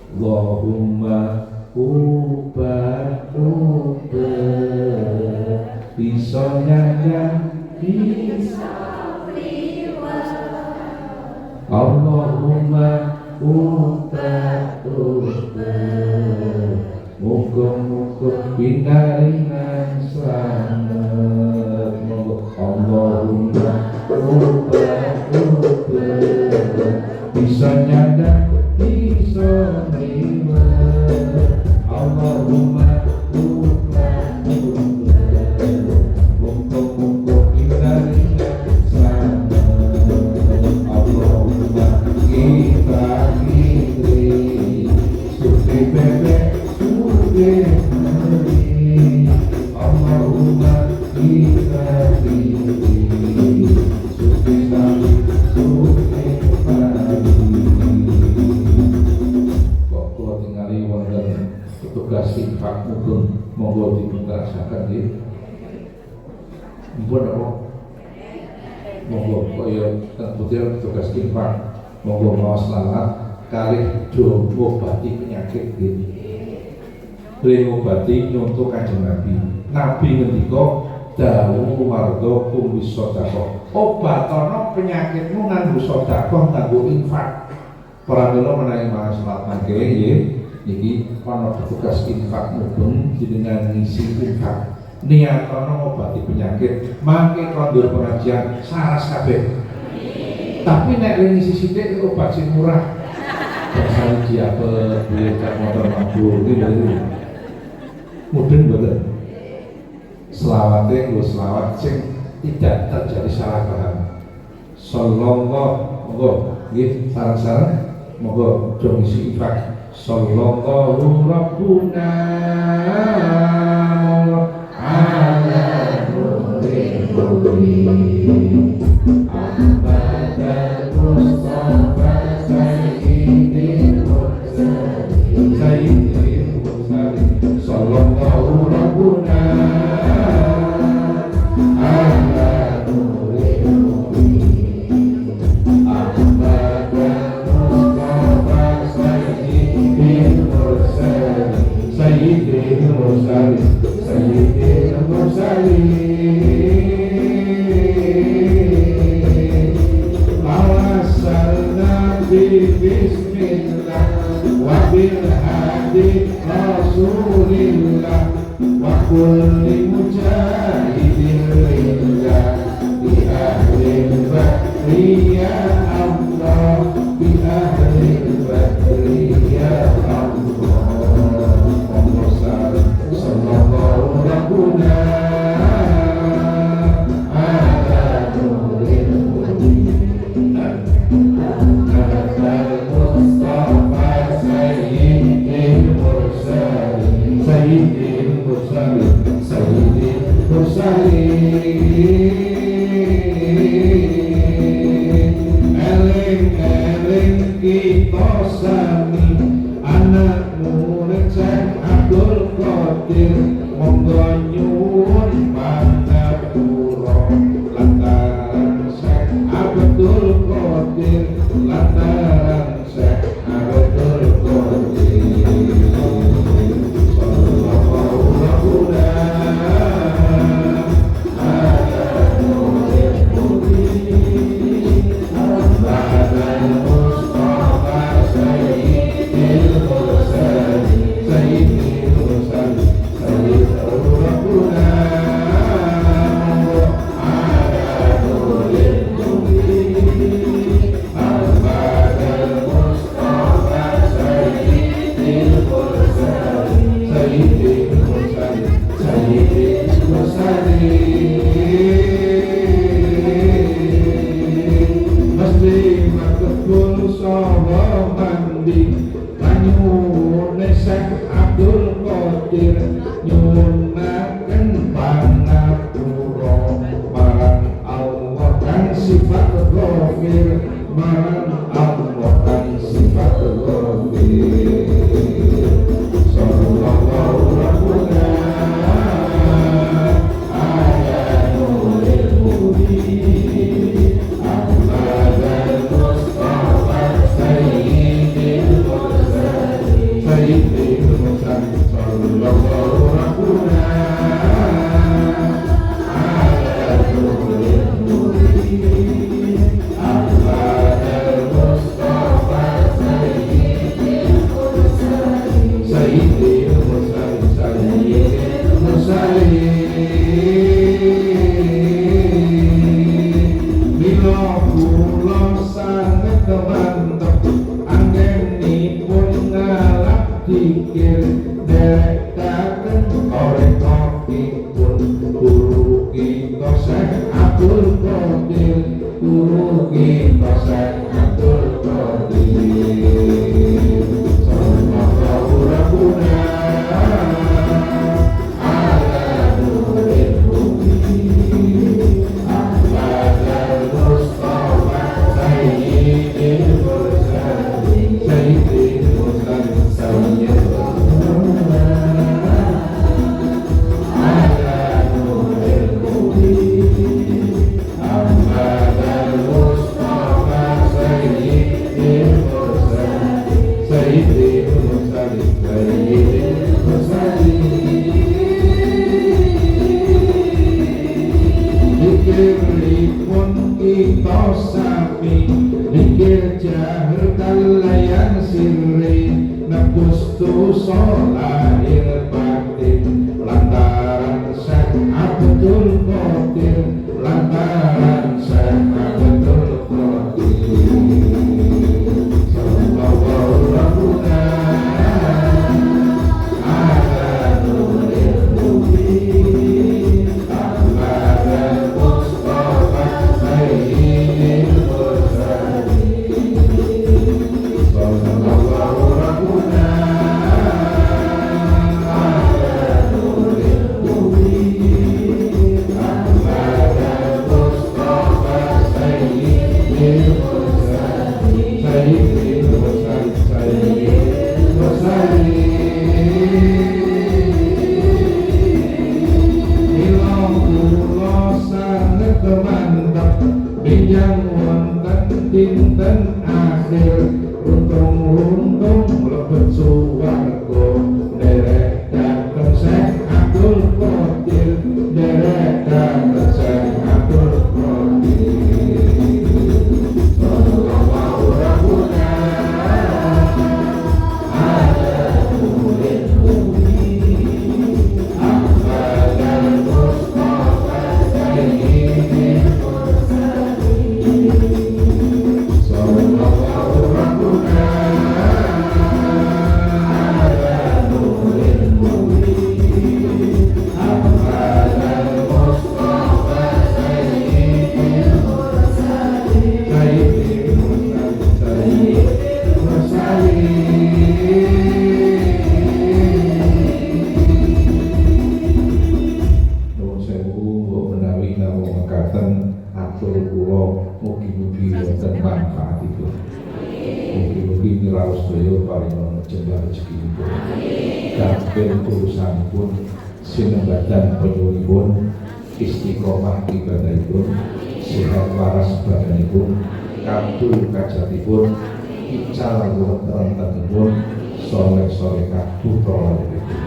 Allahumma ubat bisa nyanyi bisa priwas. Allahumma ubat muga-muga pinaringan slamet. Allahumma rubba bisa nyandang bisa nerima. Allahumma rubba muga-muga pinaringan slamet. Allahumma kita kiri suci bebek suci meri. Allahumma kita kiri suci sami suci pari. Kok kula tingali wonten petugas infak mungkin monggo dipun-rasaken nggih. Mpun apa? Monggo kaya teng hotel petugas infak monggo maos selamat kalih do ngobati penyakit nggih. Ngobati nyontoh Kanjeng Nabi. Nabi ngendika dawuh warga kum bisedekah. Obatono penyakitmu nganggo sedekah, nganggo infak. Para kula menawi maos selamat mangke nggih. Iki ana petugas infak mubeng jenengan ngisi infak. Niatono ngobati penyakit, mangke kondur pengajian saras kabeh. Tapi nek ngisi sithik obat sing murah. Pasal diapel duwe motor mabur iki lho. Mudeng boten. Selawate nggo selawat sing tidak terjadi salah paham. Sallallahu monggo nggih sareng-sareng monggo do ngisi infak. Sallallahu rabbuna ala nuril mubin Ahmad Mustafa Sayyidil Mursalin Sayyidil Mursalin Sallallahu rabbuna ala nuril mubin Ahmad Mustafa Sayyidil Mursalin Sayyidil Mursalin Sayyidil Mursalin Mawasalna bismillah wa bil hadi rasulillah wa kulli mujahidin lillah bi ahlil badri ya Allah bi ahlil badri ya Allah. Sallallahu rabbuna ala nuril mubin Ahmad Mustafa Sayyidil Mursalin Sayyidil Mursalin Sayyidil Mursalin Eling-eling kita sami anak murid Syekh Abdul Qadir monggo nyuwun pangapura lantaran Syekh Abdul Qadir lantaran Syekh Abdul Qadir sallallahu rabbuna ala nuril mubin Ahmad Mustafa Sayyidil Mursalin Sayyidil Mursalin Sayyidil Rabbuna ala nuril mubin Ahmad Mustafa Sayyidil Mursalin Sayyidil Mursalin Sayyidil Mursalin Mesti makbul sawa mandi nyuwun Syekh Abdul Qadir nyuwunaken pangapura marang Allah kang sifat ghafir marang Allah kang sifat ghafir sallallahu rabbuna ala nuril mubin Ahmad Mustafa Sayyidil Mursalin Sayyidil Mursalin sallallahu rabbuna ala nuril mubin Ahmad Mustafa Sayyidil Abdul Qadir Urugi Kosan Abdul Qadir Sallallahu Rabbuna Ala Nuril Mubin Ahmad al-Mustafa Sayyidil Mursalin Sayyidil Mursalin Sayyidil Solahir batin lantaran Syekh Abdul Qadir lantaran Syekh Abdul Qadir sallallahu rabbuna ala nuril mubin Ahmad al-Mustafa sayyidil mursalin sallallahu rabbuna dinten akhir untung-untung lebet suwarga derek dateng Syekh Abdul Qadir derek dateng Syekh Abdul Qadir sallallahu rabbuna ala nuril mubin Ahmad al-Mustafa sayyidil mursalin sallallahu rabbuna ala nuril mubin Ahmad al-Mustafa sayyidil mursalin sayyidil mursalin nuwun sewu mbok menawi namung mekaten atur kula mugi-mugi wonten manfaatipun. Mugi-mugi niraos sedaya paring jembar rezekinipun. Kabeh urusanipun sinembadan penyuwunipun istiqomah ibadahipun sehat waras badanipun kabul kajatipun ical rentanipun soleh-solehah putra laliripun.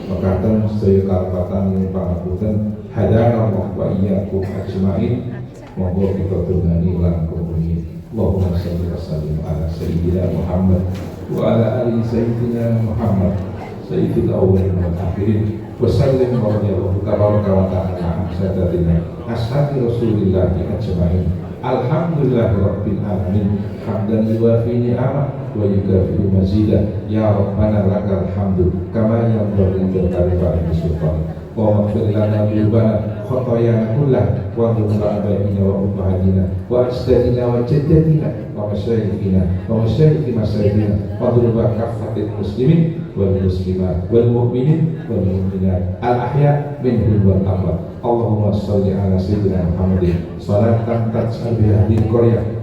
Mekaten sedaya karepatan ing pangapunten hadana wa iyyakum ajmain. Monggo kita tungani lan kumuni. Allahumma shalli wa sallim ala sayyidina Muhammad wa ala ali sayyidina Muhammad sayyidil awwalin wal akhirin wa sallim wa tabaraka wa ta'ala ala sadatina ashabi Rasulillah ajmain. Alhamdulillahi rabbil alamin hamdan yuwafi ni'amah wa yukafi'u mazidah ya rabbana lakal hamdu kama yanbaghi li jalali sultanik. Wa maghfir lana dhunubana khotoyana kullah wa dhunubana abaina wa ummahina wa ajdadina wa jaddatina wa masyayikhina wa masyayikhi masyayikina wa dhunuba kaffatil muslimin wal muslimat wal mu'minin wal mu'minat al ahya minhum wal amwat. Allahumma shalli ala sayyidina Muhammadin salatan taj'al biha hadhihi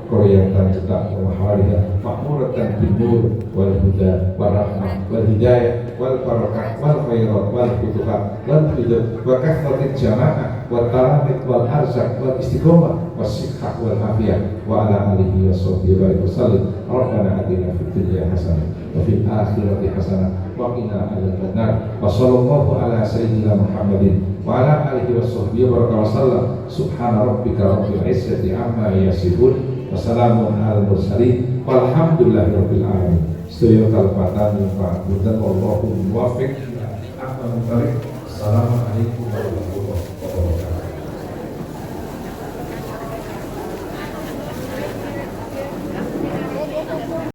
Korea tancetak mahariha makmuratan bin nur wal huda wal rahmah wal hidayah wal barakah wal khairat wal futuhat wal hidayah wa kathratil jamaah wal talamit wal arzak wal istiqomah was sikhah wal afiyah wa ala alihi wa sahbihi wa sallim. Rabbana atina fid dunya hasanah wa fil akhirati hasanah wa qina adzaban nar. Wa sallallahu ala sayyidina Muhammadin wa ala alihi wa sahbihi wa sallam. Subhana rabbika rabbil izzati amma yasifun. Wassalamun ala mursalin walhamdulillahi rabbil alamin. Sedaya kalepatan Pak Bunten wallahu muwaffiq. Assalamualaikum warahmatullahi wabarakatuh.